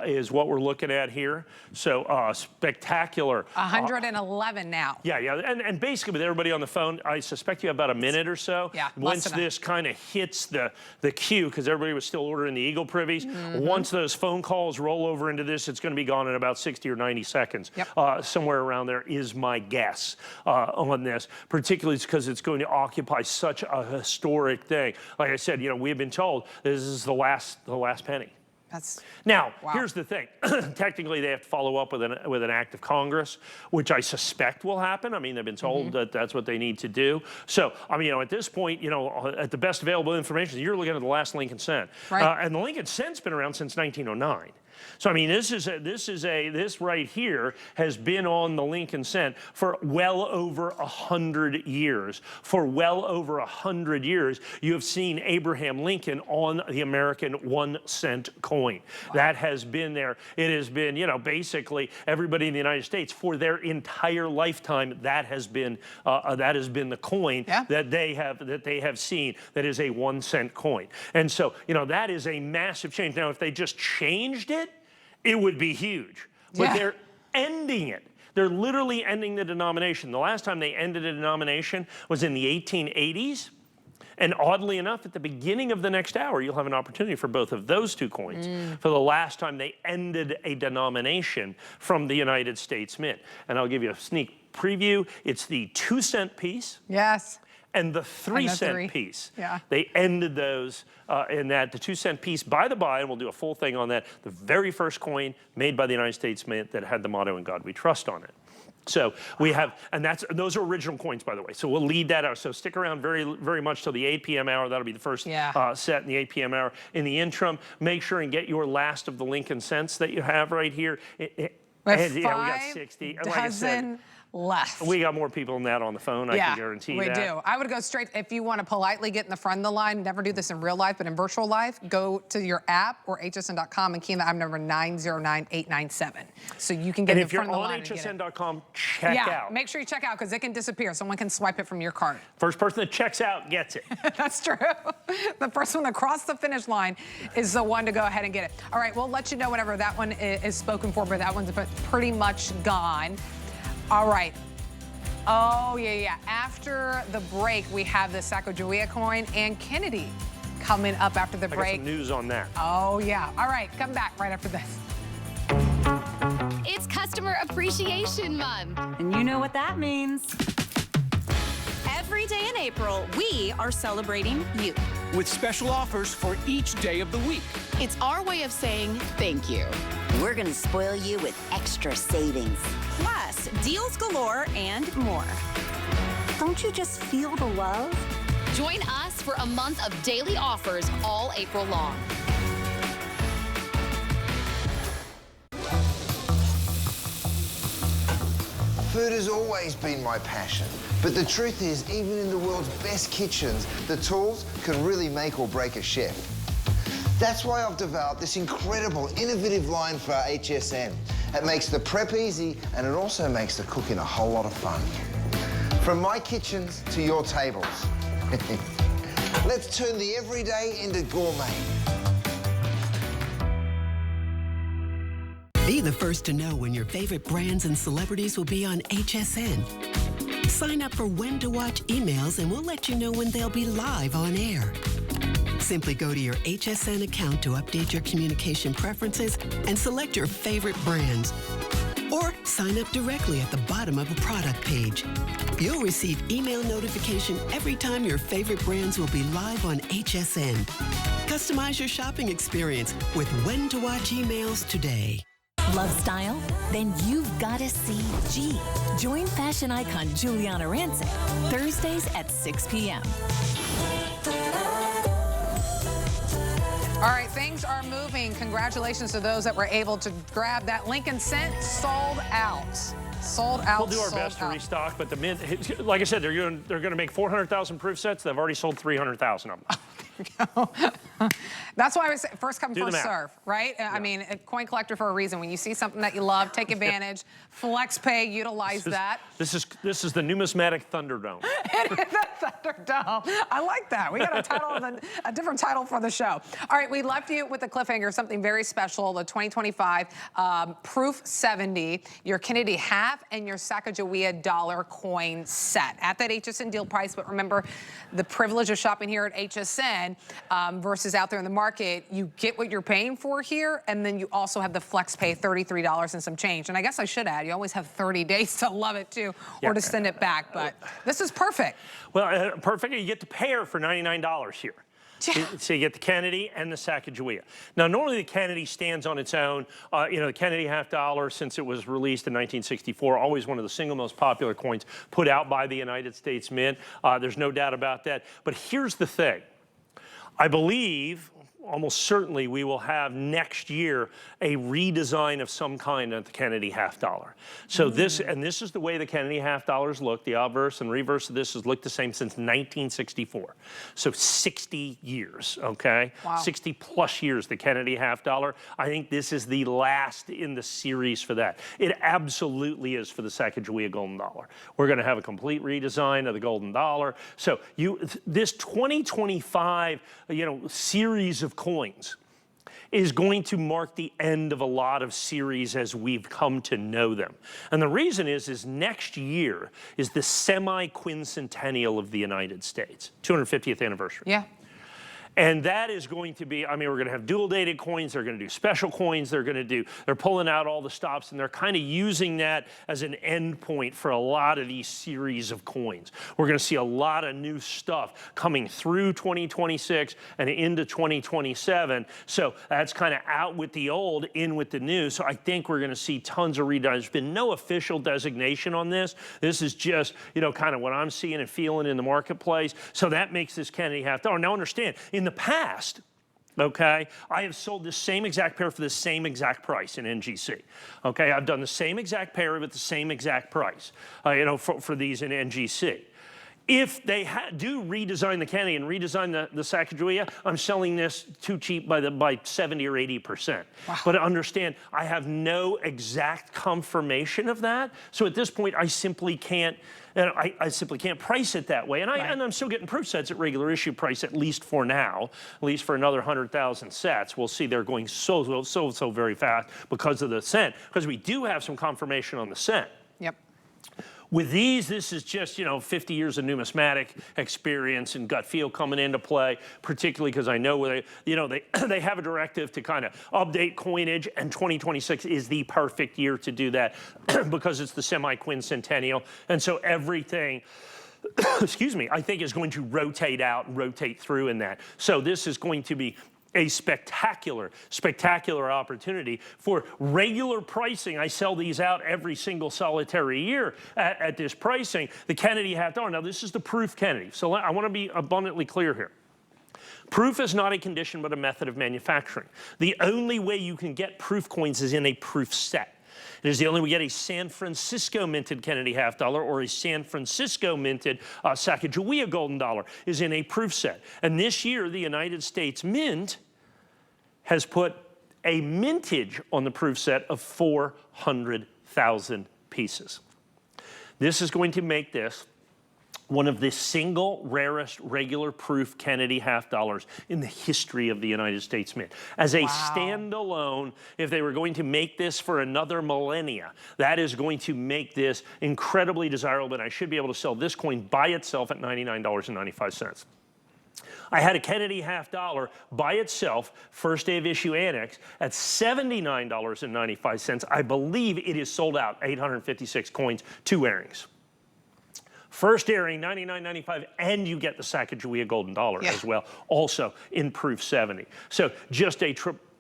S2: is what we're looking at here. So spectacular.
S1: 111 now.
S2: Yeah, and basically with everybody on the phone, I suspect you have about a minute or so.
S1: Yeah,
S2: once this kind of hits the queue, because everybody was still ordering the Eagle privies, once those phone calls roll over into this, it's going to be gone in about 60 or 90 seconds. Yep. Somewhere around there is my guess on this, particularly because it's going to occupy such a historic thing. Like I said, you know, we've been told this is the last penny. Now, here's the thing. Technically, they have to follow up with an act of Congress, which I suspect will happen. I mean, they've been told that that's what they need to do. So, I mean, you know, at this point, you know, at the best available information, you're looking at the last Lincoln cent. Right. And the Lincoln cent's been around since 1909. So, I mean, this right here has been on the Lincoln cent for well over 100 years. For well over 100 years, you have seen Abraham Lincoln on the American 1 cent coin. That has been there. It has been, you know, basically everybody in the United States for their entire lifetime. That has been the coin that they have seen. That is a 1 cent coin. And so, you know, that is a massive change. Now, if they just changed it, it would be huge. But they're ending it. They're literally ending the denomination. The last time they ended a denomination was in the 1880s. And oddly enough, at the beginning of the next hour, you'll have an opportunity for both of those 2 coins for the last time they ended a denomination from the United States Mint. And I'll give you a sneak preview. It's the 2 cent piece.
S1: Yes.
S2: And the 3 cent piece. Yeah. They ended those in that. The 2 cent piece, by the by, and we'll do a full thing on that, the very first coin made by the United States Mint that had the motto "In God We Trust" on it. So we have, and those are original coins, by the way. So we'll lead that out. So stick around very, very much till the 8 p.m. hour. That'll be the first set in the 8 p.m. hour. In the interim, make sure and get your last of the Lincoln cents that you have right here.
S1: We got
S2: 60.
S1: Like I said, left.
S2: We got more people than that on the phone, I can guarantee that.
S1: We do. I would go straight, if you want to politely get in the front of the line, never do this in real life, but in virtual life, go to your app or hsn.com and key in the item number 909897. So you can get in front of the line.
S2: And if you're on hsn.com, check out.
S1: Make sure you check out because it can disappear. Someone can swipe it from your card.
S2: First person that checks out gets it.
S1: That's true. The first one across the finish line is the one to go ahead and get it. All right, we'll let you know whenever that one is spoken for, but that one's pretty much gone. All right. Oh, yeah. After the break, we have the Sacagawea coin and Kennedy coming up after the break.
S2: I got some news on that.
S1: Oh, yeah. All right, come back right after this.
S3: It's Customer Appreciation Month.
S4: And you know what that means. Every day in April, we are celebrating you.
S5: With special offers for each day of the week.
S3: It's our way of saying thank you.
S6: We're gonna spoil you with extra savings.
S4: Plus, deals galore and more.
S6: Don't you just feel the love?
S3: Join us for a month of daily offers all April long.
S7: Food has always been my passion, but the truth is, even in the world's best kitchens, the tools can really make or break a chef. That's why I've developed this incredible, innovative line for HSN. It makes the prep easy, and it also makes the cooking a whole lot of fun. From my kitchens to your tables. Let's turn the everyday into gourmet.
S8: Be the first to know when your favorite brands and celebrities will be on HSN. Sign up for when to watch emails and we'll let you know when they'll be live on air. Simply go to your HSN account to update your communication preferences and select your favorite brands. Or sign up directly at the bottom of a product page. You'll receive email notification every time your favorite brands will be live on HSN. Customize your shopping experience with when to watch emails today.
S9: Love style? Then you've got to see G. Join fashion icon Giuliana Rancic Thursdays at 6 p.m.
S1: All right, things are moving. Congratulations to those that were able to grab that Lincoln Scent. Sold out. Sold out.
S2: We'll do our best to restock, but the like I said, they're going to make 400,000 proof sets. They've already sold 300,000 of them.
S1: That's why I was first come, first serve, right? Yeah. I mean, a coin collector for a reason. When you see something that you love, take advantage. Flex pay, utilize that.
S2: This is the numismatic Thunderdome.
S1: It is the Thunderdome. I like that. We got a title, a different title for the show. All right, we left you with a cliffhanger, something very special. The 2025 Proof 70, your Kennedy half and your Sacagawea dollar coin set at that HSN deal price. But remember, the privilege of shopping here at HSN versus out there in the market, you get what you're paying for here, and then you also have the flex pay, $33 and some change. And I guess I should add, you always have 30 days to love it too, or to send it back. But this is perfect.
S2: Well, perfect. You get to pay her for $99 here. So you get the Kennedy and the Sacagawea. Now, normally the Kennedy stands on its own. You know, the Kennedy half dollar, since it was released in 1964, always one of the single most popular coins put out by the United States Mint. There's no doubt about that. But here's the thing. I believe, almost certainly, we will have next year a redesign of some kind of the Kennedy half dollar. So this is the way the Kennedy half dollars look. The obverse and reverse of this has looked the same since 1964. So 60 years, okay? Wow. 60 plus years, the Kennedy half dollar. I think this is the last in the series for that. It absolutely is for the Sacagawea golden dollar. We're gonna have a complete redesign of the golden dollar. So this 2025, series of coins is going to mark the end of a lot of series as we've come to know them. And the reason is next year is the semi-quincentennial of the United States, 250th anniversary.
S1: Yeah.
S2: And that is going to be, I mean, we're going to have dual dated coins. They're going to do special coins. They're pulling out all the stops, and they're kind of using that as an end point for a lot of these series of coins. We're going to see a lot of new stuff coming through 2026 and into 2027. So that's kind of out with the old, in with the new. So I think we're going to see tons of redesigns. There's been no official designation on this. This is just, kind of what I'm seeing and feeling in the marketplace. So that makes this Kennedy half dollar. Now understand, in the past, okay, I have sold the same exact pair for the same exact price in NGC. Okay, I've done the same exact pair at the same exact price, for these in NGC. If they do redesign the Kennedy and redesign the Sacagawea, I'm selling this too cheap by 70 or 80%. Wow. But understand, I have no exact confirmation of that. So at this point, I simply can't. I simply can't price it that way. And, I'm still getting proof sets at regular issue price, at least for now, at least for another 100,000 sets. We'll see they're going so very fast because of the cent, because we do have some confirmation on the cent.
S1: Yep.
S2: With these, this is just, 50 years of numismatic experience and gut feel coming into play, particularly because I know where they have a directive to kind of update coinage, and 2026 is the perfect year to do that because it's the semi-quincentennial. And so everything, excuse me, I think is going to rotate out and rotate through in that. So this is going to be a spectacular, spectacular opportunity for regular pricing. I sell these out every single solitary year at this pricing. The Kennedy $50. Now, this is the proof Kennedy. So I want to be abundantly clear here. Proof is not a condition, but a method of manufacturing. The only way you can get proof coins is in a proof set. It is the only way we get a San Francisco minted Kennedy $50 or a San Francisco minted Sacagawea golden dollar is in a proof set. And this year, the United States Mint has put a mintage on the proof set of 400,000 pieces. This is going to make this one of the single rarest regular proof Kennedy $50 in the history of the United States Mint. As a standalone, if they were going to make this for another millennia, that is going to make this incredibly desirable, and I should be able to sell this coin by itself at $99.95. I had a Kennedy $50 by itself, first day of issue annex, at $79.95. I believe it is sold out, 856 coins, 2 airings. First airing, $99.95, and you get the Sacagawea golden dollar as well, also in proof 70. So just a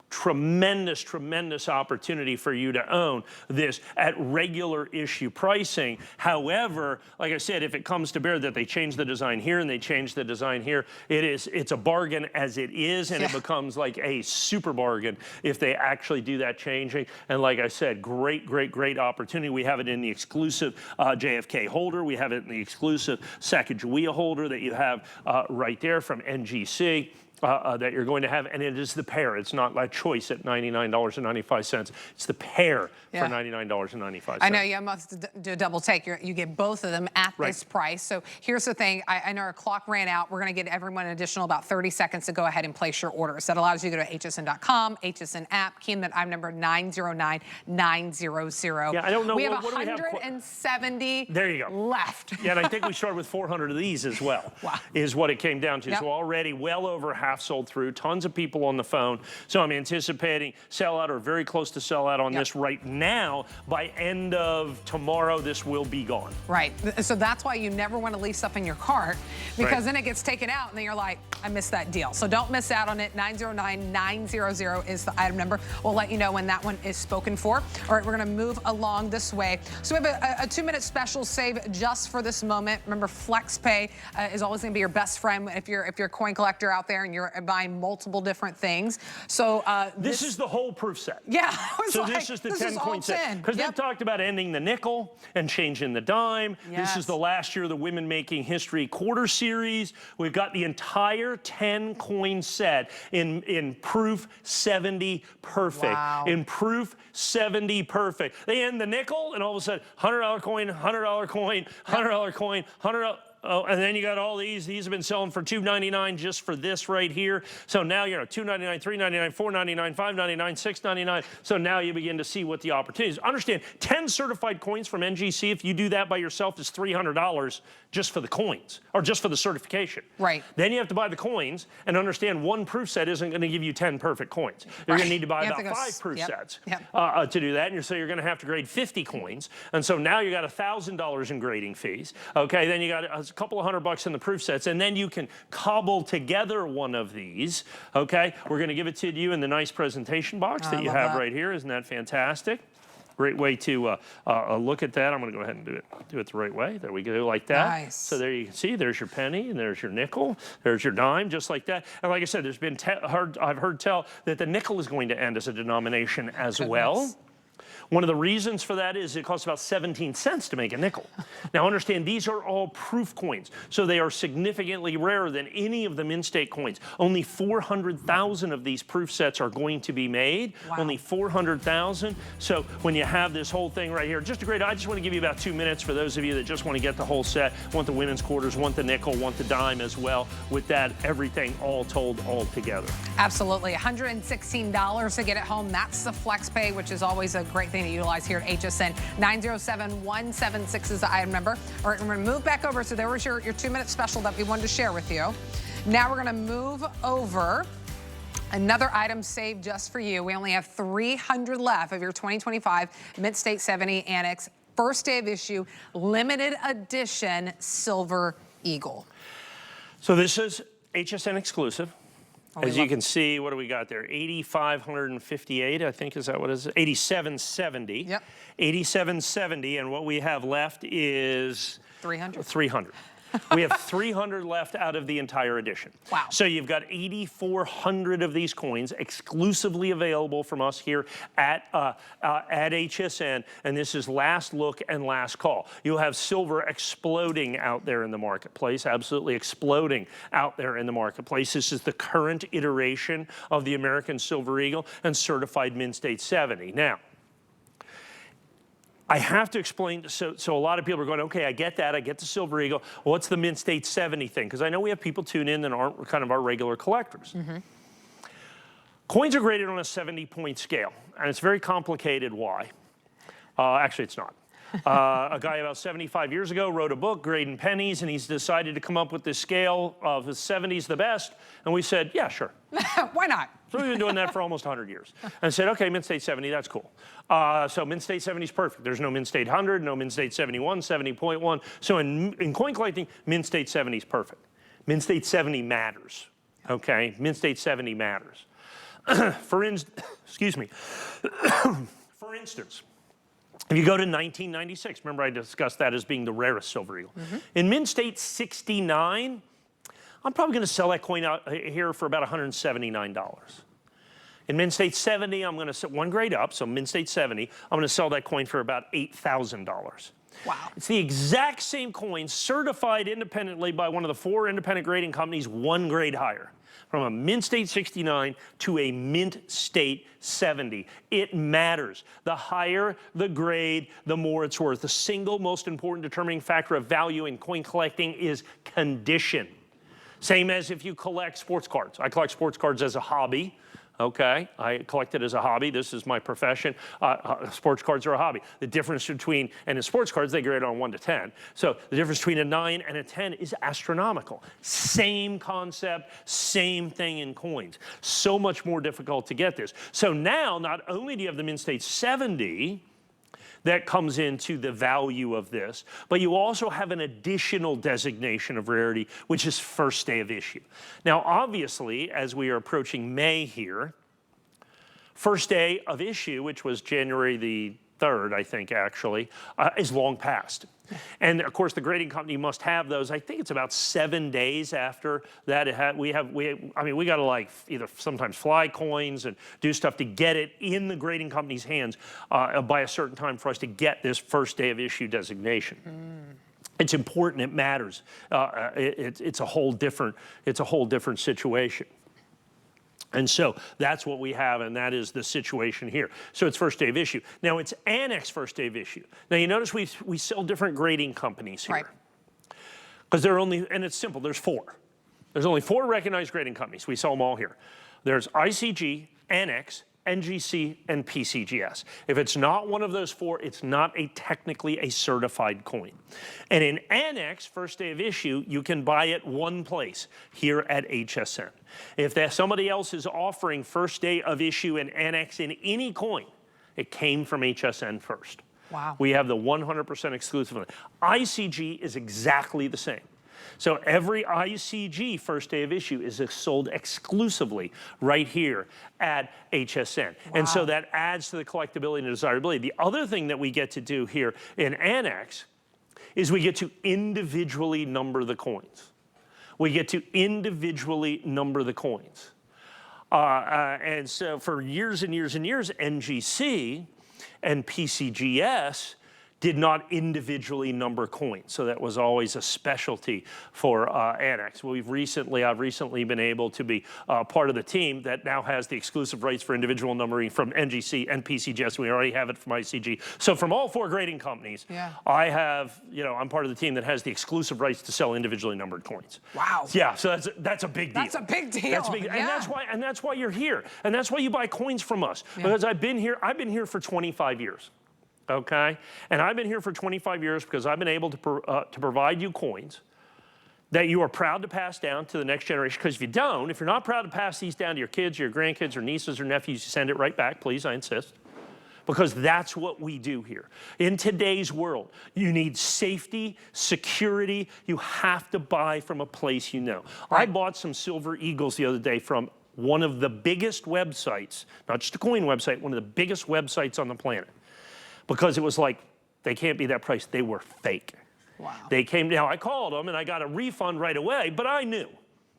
S2: tremendous, tremendous opportunity for you to own this at regular issue pricing. However, like I said, if it comes to bear that they change the design here and they change the design here, it's a bargain as it is, and it becomes like a super bargain if they actually do that changing. And like I said, great, great, great opportunity. We have it in the exclusive JFK holder. We have it in the exclusive Sacagawea holder that you have right there from NGC. That you're going to have, and it is the pair. It's not like choice at $99.95. It's the pair for $99.95.
S1: I know you must do a double take. You get both of them at this price. So here's the thing. I know our clock ran out. We're going to get everyone an additional about 30 seconds to go ahead and place your orders. That allows you to go to hsn.com, HSN app, key in that item number 909900.
S2: Yeah, I don't know.
S1: We have 170
S2: there you go.
S1: left.
S2: Yeah, and I think we started with 400 of these as well, is what it came down to. So already well over half sold through, tons of people on the phone. So I'm anticipating sellout or very close to sellout on this right now. By end of tomorrow, this will be gone.
S1: Right. So that's why you never want to leave stuff in your cart, because then it gets taken out and then you're like, I missed that deal. So don't miss out on it. 909900 is the item number. We'll let you know when that one is spoken for. All right, we're going to move along this way. So we have a 2-minute special save just for this moment. Remember, FlexPay is always going to be your best friend if you're a coin collector out there and you're buying multiple different things. So
S2: this is the whole proof set.
S1: Yeah.
S2: So this is the 10 coin set. Because they've talked about ending the nickel and changing the dime. This is the last year of the Women Making History quarter series. We've got the entire 10 coin set in proof 70 perfect. In proof 70 perfect. They end the nickel and all of a sudden $100 coin, $100 coin, $100 coin, $100. Oh, and then you got all these. These have been selling for $2.99 just for this right here. So now you're at $2.99, $3.99, $4.99, $5.99, $6.99. So now you begin to see what the opportunities. Understand, 10 certified coins from NGC, if you do that by yourself, is $300 just for the coins, or just for the certification.
S1: Right.
S2: Then you have to buy the coins, and understand one proof set isn't going to give you 10 perfect coins. You're going to need to buy about 5 proof sets to do that, and so you're going to have to grade 50 coins. And so now you got $1,000 in grading fees. Okay, then you got a couple of $100 in the proof sets, and then you can cobble together one of these. Okay, we're going to give it to you in the nice presentation box that you have right here. Isn't that fantastic? Great way to look at that. I'm going to go ahead and do it the right way. There we go, like that.
S1: Nice.
S2: So there you can see, there's your penny, and there's your nickel, there's your dime, just like that. And like I said, there's been I've heard tell that the nickel is going to end as a denomination as well. One of the reasons for that is it costs about 17 cents to make a nickel. Now understand, these are all proof coins, so they are significantly rarer than any of the in-state coins. Only 400,000 of these proof sets are going to be made. Only 400,000. So when you have this whole thing right here, just a great, I just want to give you about 2 minutes for those of you that just want to get the whole set, want the women's quarters, want the nickel, want the dime as well. With that, everything all told, all together.
S1: Absolutely. $116 to get it home. That's the FlexPay, which is always a a great thing to utilize here at HSN. 907-176 is the item number. All right, we're going to move back over. So there was your 2-minute special that we wanted to share with you. Now we're going to move over. Another item saved just for you. We only have 300 left of your 2025 Mid-State 70 Annex first day of issue, limited edition Silver Eagle.
S2: So this is HSN exclusive.
S1: Oh,
S2: As you can see, what do we got there? 8,558, I think, is that what it is? 8,770.
S1: Yep.
S2: 8,770, and what we have left is
S1: 300.
S2: 300. We have 300 left out of the entire edition.
S1: Wow.
S2: So you've got 8,400 of these coins exclusively available from us here at HSN, and this is last look and last call. You'll have silver exploding out there in the marketplace, absolutely exploding out there in the marketplace. This is the current iteration of the American Silver Eagle and certified Mid-State 70. Now, I have to explain, so a lot of people are going, okay, I get that, I get the Silver Eagle. What's the Mid-State 70 thing? Because I know we have people tune in that aren't kind of our regular collectors. Coins are graded on a 70-point scale, and it's very complicated why. Actually, it's not. A guy about 75 years ago wrote a book, Grading Pennies, and he's decided to come up with this scale of the 70's the best, and we said, yeah, sure.
S1: Why not?
S2: So we've been doing that for almost 100 years. And said, okay, Mid-State 70, that's cool. So Mid-State 70 is perfect. There's no Mid-State 100, no Mid-State 71, 70.1. So in coin collecting, Mid-State 70 is perfect. Mid-State 70 matters, okay? Mid-State 70 matters. Excuse me. For instance, if you go to 1996, remember I discussed that as being the rarest Silver Eagle. In Mid-State 69, I'm probably going to sell that coin out here for about $179. In Mid-State 70, I'm going to set one grade up, so Mid-State 70, I'm going to sell that coin for about $8,000.
S1: Wow.
S2: It's the exact same coin certified independently by one of the 4 independent grading companies, 1 grade higher. From a Mid-State 69 to a Mid-State 70. It matters. The higher the grade, the more it's worth. The single most important determining factor of value in coin collecting is condition. Same as if you collect sports cards. I collect sports cards as a hobby. Okay, I collect it as a hobby. This is my profession. Sports cards are a hobby. The difference between, and in sports cards, they grade on 1 to 10. So the difference between a 9 and a 10 is astronomical. Same concept, same thing in coins. So much more difficult to get this. So now, not only do you have the Mid-State 70, that comes into the value of this, but you also have an additional designation of rarity, which is first day of issue. Now, obviously, as we are approaching May here, first day of issue, which was January the 3rd, I think, actually, is long past. And of course, the grading company must have those. I think it's about 7 days after that. We got to like either sometimes fly coins and do stuff to get it in the grading company's hands by a certain time for us to get this first day of issue designation. It's important. It matters. It's a whole different situation. And so that's what we have, and that is the situation here. So it's first day of issue. Now it's Annex first day of issue. Now you notice we sell different grading companies here. Right. Because there are only, and it's simple, there's 4. There's only 4 recognized grading companies. We sell them all here. There's ICG, Annex, NGC, and PCGS. If it's not one of those 4, it's not technically a certified coin. And in Annex, first day of issue, you can buy it one place, here at HSN. If somebody else is offering first day of issue and Annex in any coin, it came from HSN first.
S1: Wow.
S2: We have the 100% exclusive. ICG is exactly the same. So every ICG first day of issue is sold exclusively right here at HSN. Wow. And so that adds to the collectability and desirability. The other thing that we get to do here in Annex is we get to individually number the coins. We get to individually number the coins. And so for years and years and years, NGC and PCGS did not individually number coins. So that was always a specialty for Annex. I've recently been able to be part of the team that now has the exclusive rights for individual numbering from NGC and PCGS. We already have it from ICG. So from all 4 grading companies, I have, I'm part of the team that has the exclusive rights to sell individually numbered coins.
S1: Wow.
S2: Yeah, so that's a big deal.
S1: That's a big deal.
S2: That's big, and that's why you're here. And that's why you buy coins from us. Because I've been here for 25 years. Okay? And I've been here for 25 years because I've been able to provide you coins that you are proud to pass down to the next generation. Because if you're not proud to pass these down to your kids, your grandkids, or nieces or nephews, you send it right back, please, I insist. Because that's what we do here. In today's world, you need safety, security. You have to buy from a place you know. Right. I bought some Silver Eagles the other day from one of the biggest websites, not just a coin website, one of the biggest websites on the planet. Because it was like, they can't be that price. They were fake.
S1: Wow.
S2: They came down, I called them and I got a refund right away, but I knew.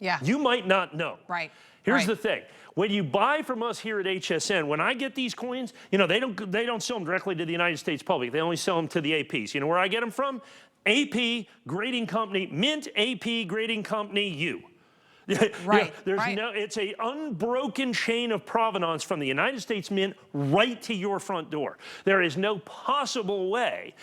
S1: Yeah.
S2: You might not know.
S1: Right.
S2: Here's the thing. When you buy from us here at HSN, when I get these coins, they don't sell them directly to the United States public. They only sell them to the APs. You know where I get them from? AP Grading Company, Mint AP Grading Company U.
S1: Right,
S2: it's a unbroken chain of provenance from the United States Mint right to your front door. There is no possible way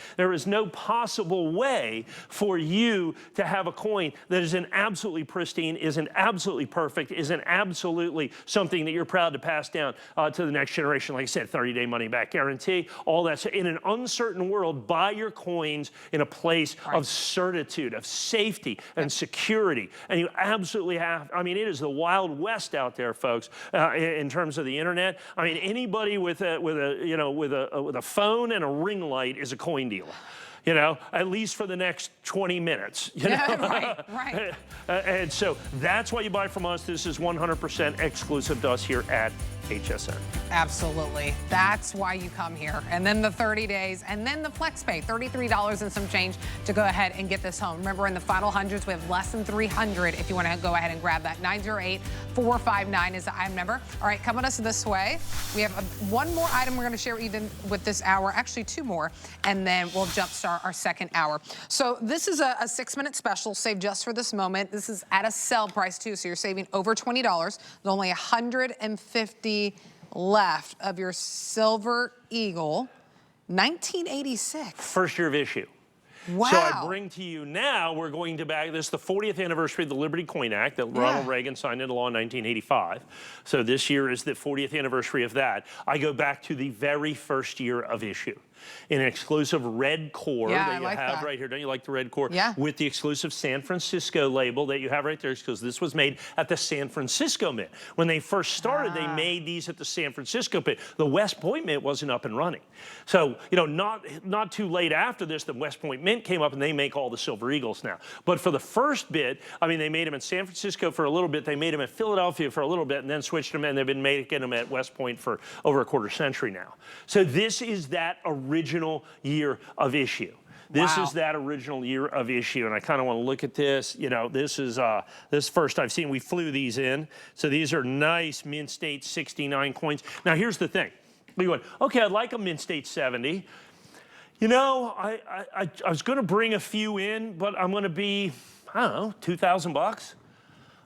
S2: for you to have a coin that is absolutely pristine, isn't absolutely perfect, isn't absolutely something that you're proud to pass down to the next generation. Like I said, 30-day money-back guarantee, all that. So in an uncertain world, buy your coins in a place of certitude, of safety and security, and you absolutely have. I mean, it is the Wild West out there, folks, in terms of the internet. I mean, anybody with a phone and a ring light is a coin dealer. At least for the next 20 minutes.
S1: Right.
S2: And so that's why you buy from us. This is 100% exclusive to us here at HSN.
S1: Absolutely. That's why you come here. And then the 30 days, and then the flex pay, $33 and some change to go ahead and get this home. Remember, in the final hundreds, we have less than 300 if you want to go ahead and grab that. 908-459 is the item number. All right, coming us this way, we have one more item we're going to share with this hour, actually 2 more, and then we'll jumpstart our second hour. So this is a 6-minute special, saved just for this moment. This is at a sale price too, so you're saving over $20. There's only 150 left of your Silver Eagle, 1986.
S2: First year of issue.
S1: Wow.
S2: So I bring to you now, we're going to back, this is the 40th anniversary of the Liberty Coin Act that Ronald Reagan signed into law in 1985. So this year is the 40th anniversary of that. I go back to the very first year of issue. In an exclusive red core that you have right here. Don't you like the red core?
S1: Yeah.
S2: With the exclusive San Francisco label that you have right there, because this was made at the San Francisco Mint. When they first started, they made these at the San Francisco Mint. The West Point Mint wasn't up and running. So, not too late after this, the West Point Mint came up and they make all the Silver Eagles now. But for the first bit, I mean, they made them in San Francisco for a little bit, they made them in Philadelphia for a little bit, and then switched them, and they've been making them at West Point for over a quarter century now. So this is that original year of issue. This is that original year of issue, and I kind of want to look at this. This is this first I've seen. We flew these in, so these are nice Mint State 69 coins. Now here's the thing: we went, okay, I'd like a Mint State 70. I was going to bring a few in, but I'm going to be, I don't know, $2,000.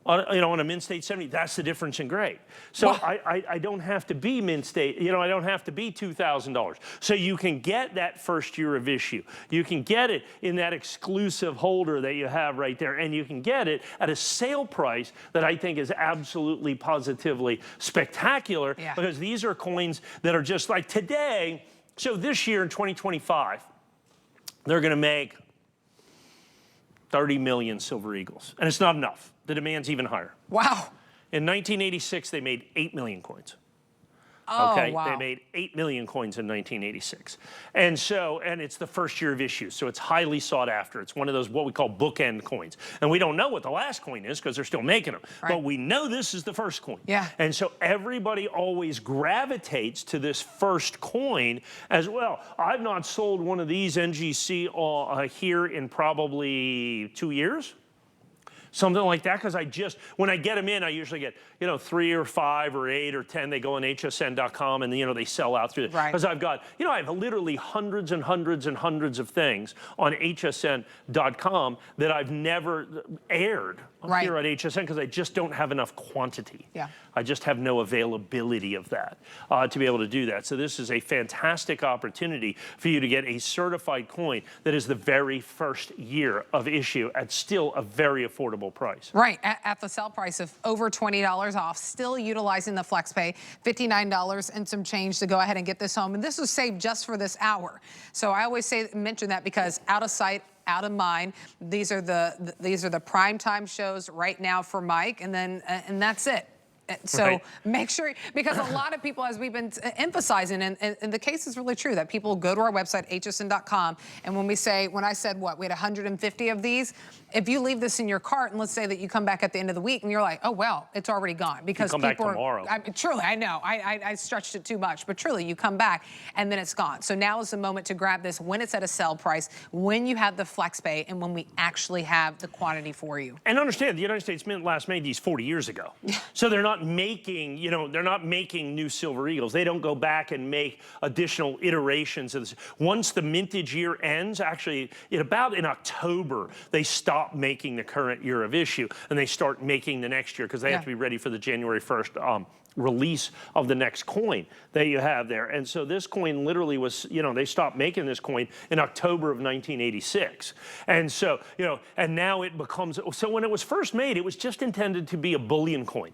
S2: On a Mint State 70, that's the difference in grade. So I don't have to be Mint State, I don't have to be $2,000. So you can get that first year of issue. You can get it in that exclusive holder that you have right there, and you can get it at a sale price that I think is absolutely positively spectacular, because these are coins that are just like today. So this year in 2025, they're going to make 30 million Silver Eagles, and it's not enough. The demand's even higher.
S1: Wow.
S2: In 1986, they made 8 million coins.
S1: Oh,
S2: okay,
S1: wow.
S2: They made 8 million coins in 1986. And it's the first year of issue, so it's highly sought after. It's one of those, what we call bookend coins. And we don't know what the last coin is because they're still making them. Right. But we know this is the first coin.
S1: Yeah.
S2: And so everybody always gravitates to this first coin as well. I've not sold one of these NGC here in probably 2 years. something like that, because when I get them in, I usually get, 3 or 5 or 8 or 10. They go on hsn.com and, they sell out through it.
S1: Right.
S2: Because I've got, I have literally hundreds and hundreds and hundreds of things on hsn.com that I've never aired here at HSN because I just don't have enough quantity.
S1: Yeah.
S2: I just have no availability of that to be able to do that. So this is a fantastic opportunity for you to get a certified coin that is the very first year of issue at still a very affordable price.
S1: Right, at the sale price of over $20 off, still utilizing the FlexPay, $59 and some change to go ahead and get this home. And this was saved just for this hour. So I always mention that because out of sight, out of mind. These are the prime time shows right now for Mike, and then and that's it. So make sure, because a lot of people, as we've been emphasizing, and the case is really true, that people go to our website, hsn.com, and when I said, we had 150 of these, if you leave this in your cart, and let's say that you come back at the end of the week, and you're like, oh, well, it's already gone. Because
S2: you come back tomorrow.
S1: Truly, I know, I stretched it too much, but truly, you come back, and then it's gone. So now is the moment to grab this when it's at a sale price, when you have the FlexPay, and when we actually have the quantity for you.
S2: And understand, the United States Mint last made these 40 years ago. So they're not making, they're not making new Silver Eagles. They don't go back and make additional iterations of this. Once the mintage year ends, actually, about in October, they stop making the current year of issue, and they start making the next year because they have to be ready for the January 1st release of the next coin that you have there. And so this coin literally was, they stopped making this coin in October of 1986. And so, and now it becomes, so when it was first made, it was just intended to be a bullion coin.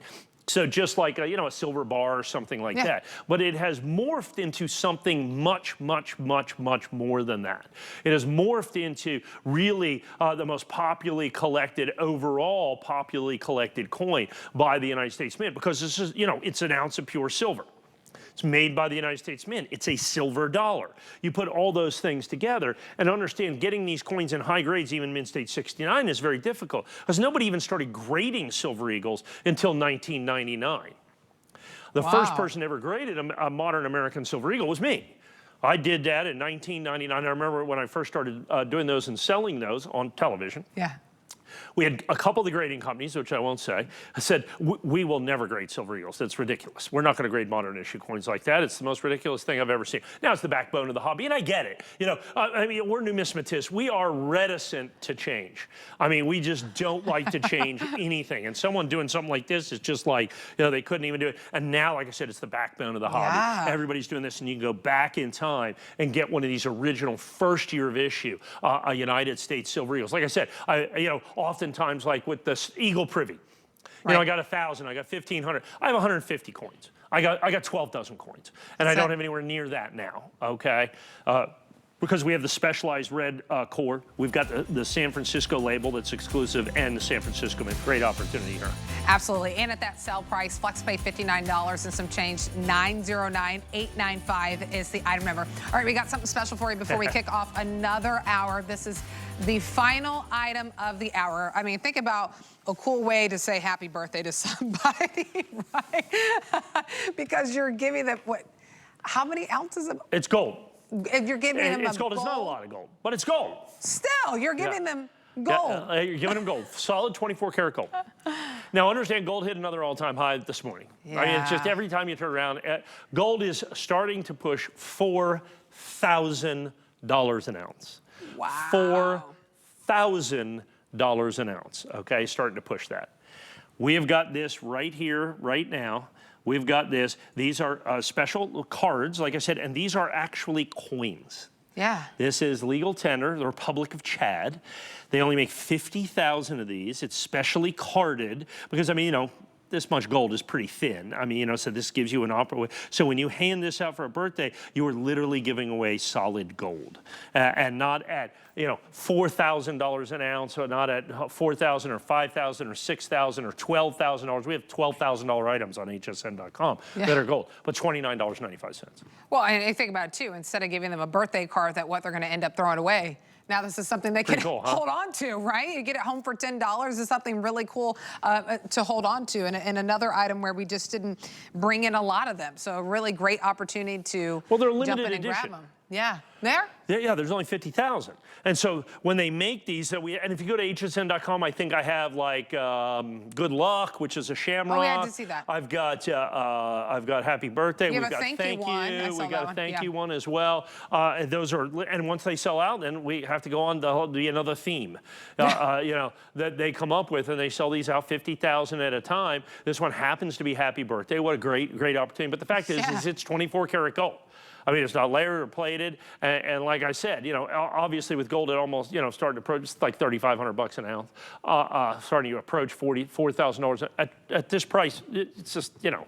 S2: So just like a silver bar or something like that. But it has morphed into something much, much, much, much more than that. It has morphed into really the most popularly collected, overall popularly collected coin by the United States Mint, because this is, it's an ounce of pure silver. It's made by the United States Mint. It's a silver dollar. You put all those things together and understand getting these coins in high grades, even Mint State 69, is very difficult because nobody even started grading Silver Eagles until 1999. The first person ever graded a modern American Silver Eagle was me. I did that in 1999. I remember when I first started doing those and selling those on television.
S1: Yeah.
S2: We had a couple of the grading companies, which I won't say, said, we will never grade Silver Eagles. That's ridiculous. We're not going to grade modern issue coins like that. It's the most ridiculous thing I've ever seen. Now, it's the backbone of the hobby, and I get it. I mean, we're numismatists. We are reticent to change. I mean, we just don't like to change anything. And someone doing something like this is just like, they couldn't even do it. And now, like I said, it's the backbone of the hobby. Everybody's doing this, and you can go back in time and get one of these original first year of issue, a United States Silver Eagles. Like I said, oftentimes, like with the Eagle Privy, I got 1,000, I got 1,500, I have 150 coins. I got 12 dozen coins, and I don't have anywhere near that now. Okay. Because we have the specialized red core. We've got the San Francisco label that's exclusive, and the San Francisco Mint. Great opportunity here.
S1: Absolutely. And at that sale price, FlexPay $59 and some change, $909,895 is the item number. All right, we got something special for you before we kick off another hour. This is the final item of the hour. I mean, think about a cool way to say happy birthday to somebody, right? Because you're giving them, how many ounces of?
S2: It's gold.
S1: If you're giving them
S2: it's gold. It's not a lot of gold, but it's gold.
S1: Still, you're giving them gold.
S2: You're giving them gold. Solid 24 karat gold. Now, understand, gold hit another all-time high this morning. I mean, it's just every time you turn around, gold is starting to push $4,000 an ounce.
S1: Wow.
S2: $4,000 an ounce, okay? Starting to push that. We have got this right here, right now. We've got this. These are special cards, like I said, and these are actually coins.
S1: Yeah.
S2: This is legal tender, the Republic of Chad. They only make 50,000 of these. It's specially carded because, I mean, this much gold is pretty thin. I mean, so this gives you an opportunity. So when you hand this out for a birthday, you are literally giving away solid gold, and not at $4,000 an ounce, or not at $4,000 or $5,000 or $6,000 or $12,000. We have $12,000 items on HSN.com that are gold, but $29.95.
S1: Well, and I think about it too. Instead of giving them a birthday card that they're going to end up throwing away. Now this is something they can hold on to, right? You get it home for $10 is something really cool to hold on to, and another item where we just didn't bring in a lot of them. So a really great opportunity to
S2: they're
S1: jump
S2: limited
S1: in and
S2: edition.
S1: grab them. Yeah. There?
S2: Yeah, there's only 50,000. And so when they make these, and if you go to hsn.com, I think I have like Good Luck, which is a shamrock.
S1: Oh, yeah, I did see that.
S2: I've got Happy Birthday.
S1: You
S2: We've
S1: have a
S2: got
S1: thank you one. I
S2: You.
S1: saw
S2: We
S1: that
S2: got a
S1: one.
S2: thank you
S1: Yeah.
S2: one as well. And those are, and once they sell out, then we have to go on to be another theme. You know, that they come up with, and they sell these out 50,000 at a time. This one happens to be Happy Birthday. What a great opportunity. But the fact is it's 24 karat gold. I mean, it's not layered or plated, and like I said, you know, obviously with gold, it almost, you know, starting to approach, it's like $3,500 an ounce, starting to approach $4,000 at this price. It's just, you know,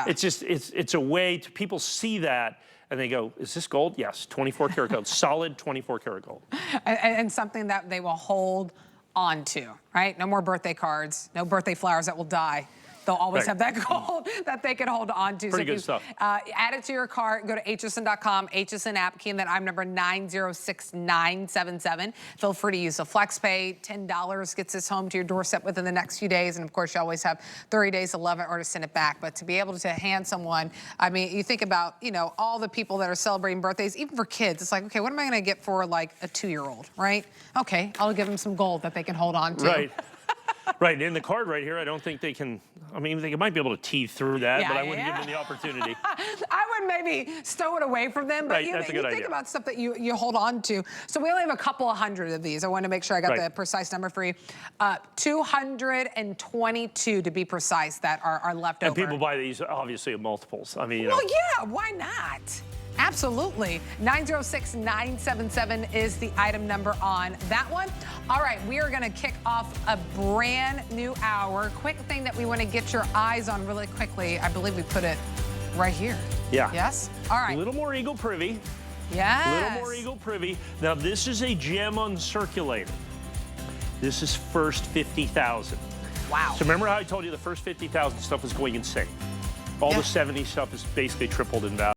S2: it's just, it's a way to, people see that and they go, is this gold? Yes, 24 karat gold, solid 24 karat gold.
S1: And something that they will hold on to, right? No more birthday cards, no birthday flowers that will die. They'll always have that gold that they can hold on to.
S2: Pretty good stuff.
S1: Add it to your cart. Go to hsn.com, HSN app, key in that item number 906977. Feel free to use the FlexPay. $10 gets this home to your doorstep within the next few days. And of course, you always have 30 days to love it or to send it back. But to be able to hand someone, I mean, you think about, you know, all the people that are celebrating birthdays, even for kids. It's like, okay, what am I going to get for like a 2-year-old, right? Okay, I'll give them some gold that they can hold on to.
S2: Right. Right, in the card right here, I don't think they can, I mean, they might be able to tease through that, but I wouldn't give them the opportunity.
S1: I would maybe stow it away from them, but you think about stuff that you hold on to. So we only have a couple of hundred of these. I want to make sure I got the precise number for you. 222 to be precise that are left over.
S2: And people buy these, obviously, in multiples. I mean, you
S1: well,
S2: know.
S1: yeah, why not? Absolutely. 906977 is the item number on that one. All right, we are going to kick off a brand new hour. Quick thing that we want to get your eyes on really quickly. I believe we put it right here.
S2: Yeah.
S1: Yes? All right.
S2: A little more Eagle Privy.
S1: Yes.
S2: A little more Eagle Privy. Now, this is a gem uncirculated. This is first 50,000.
S1: Wow.
S2: So remember how I told you the first 50,000 stuff was going insane? All the 70 stuff is basically tripled in value.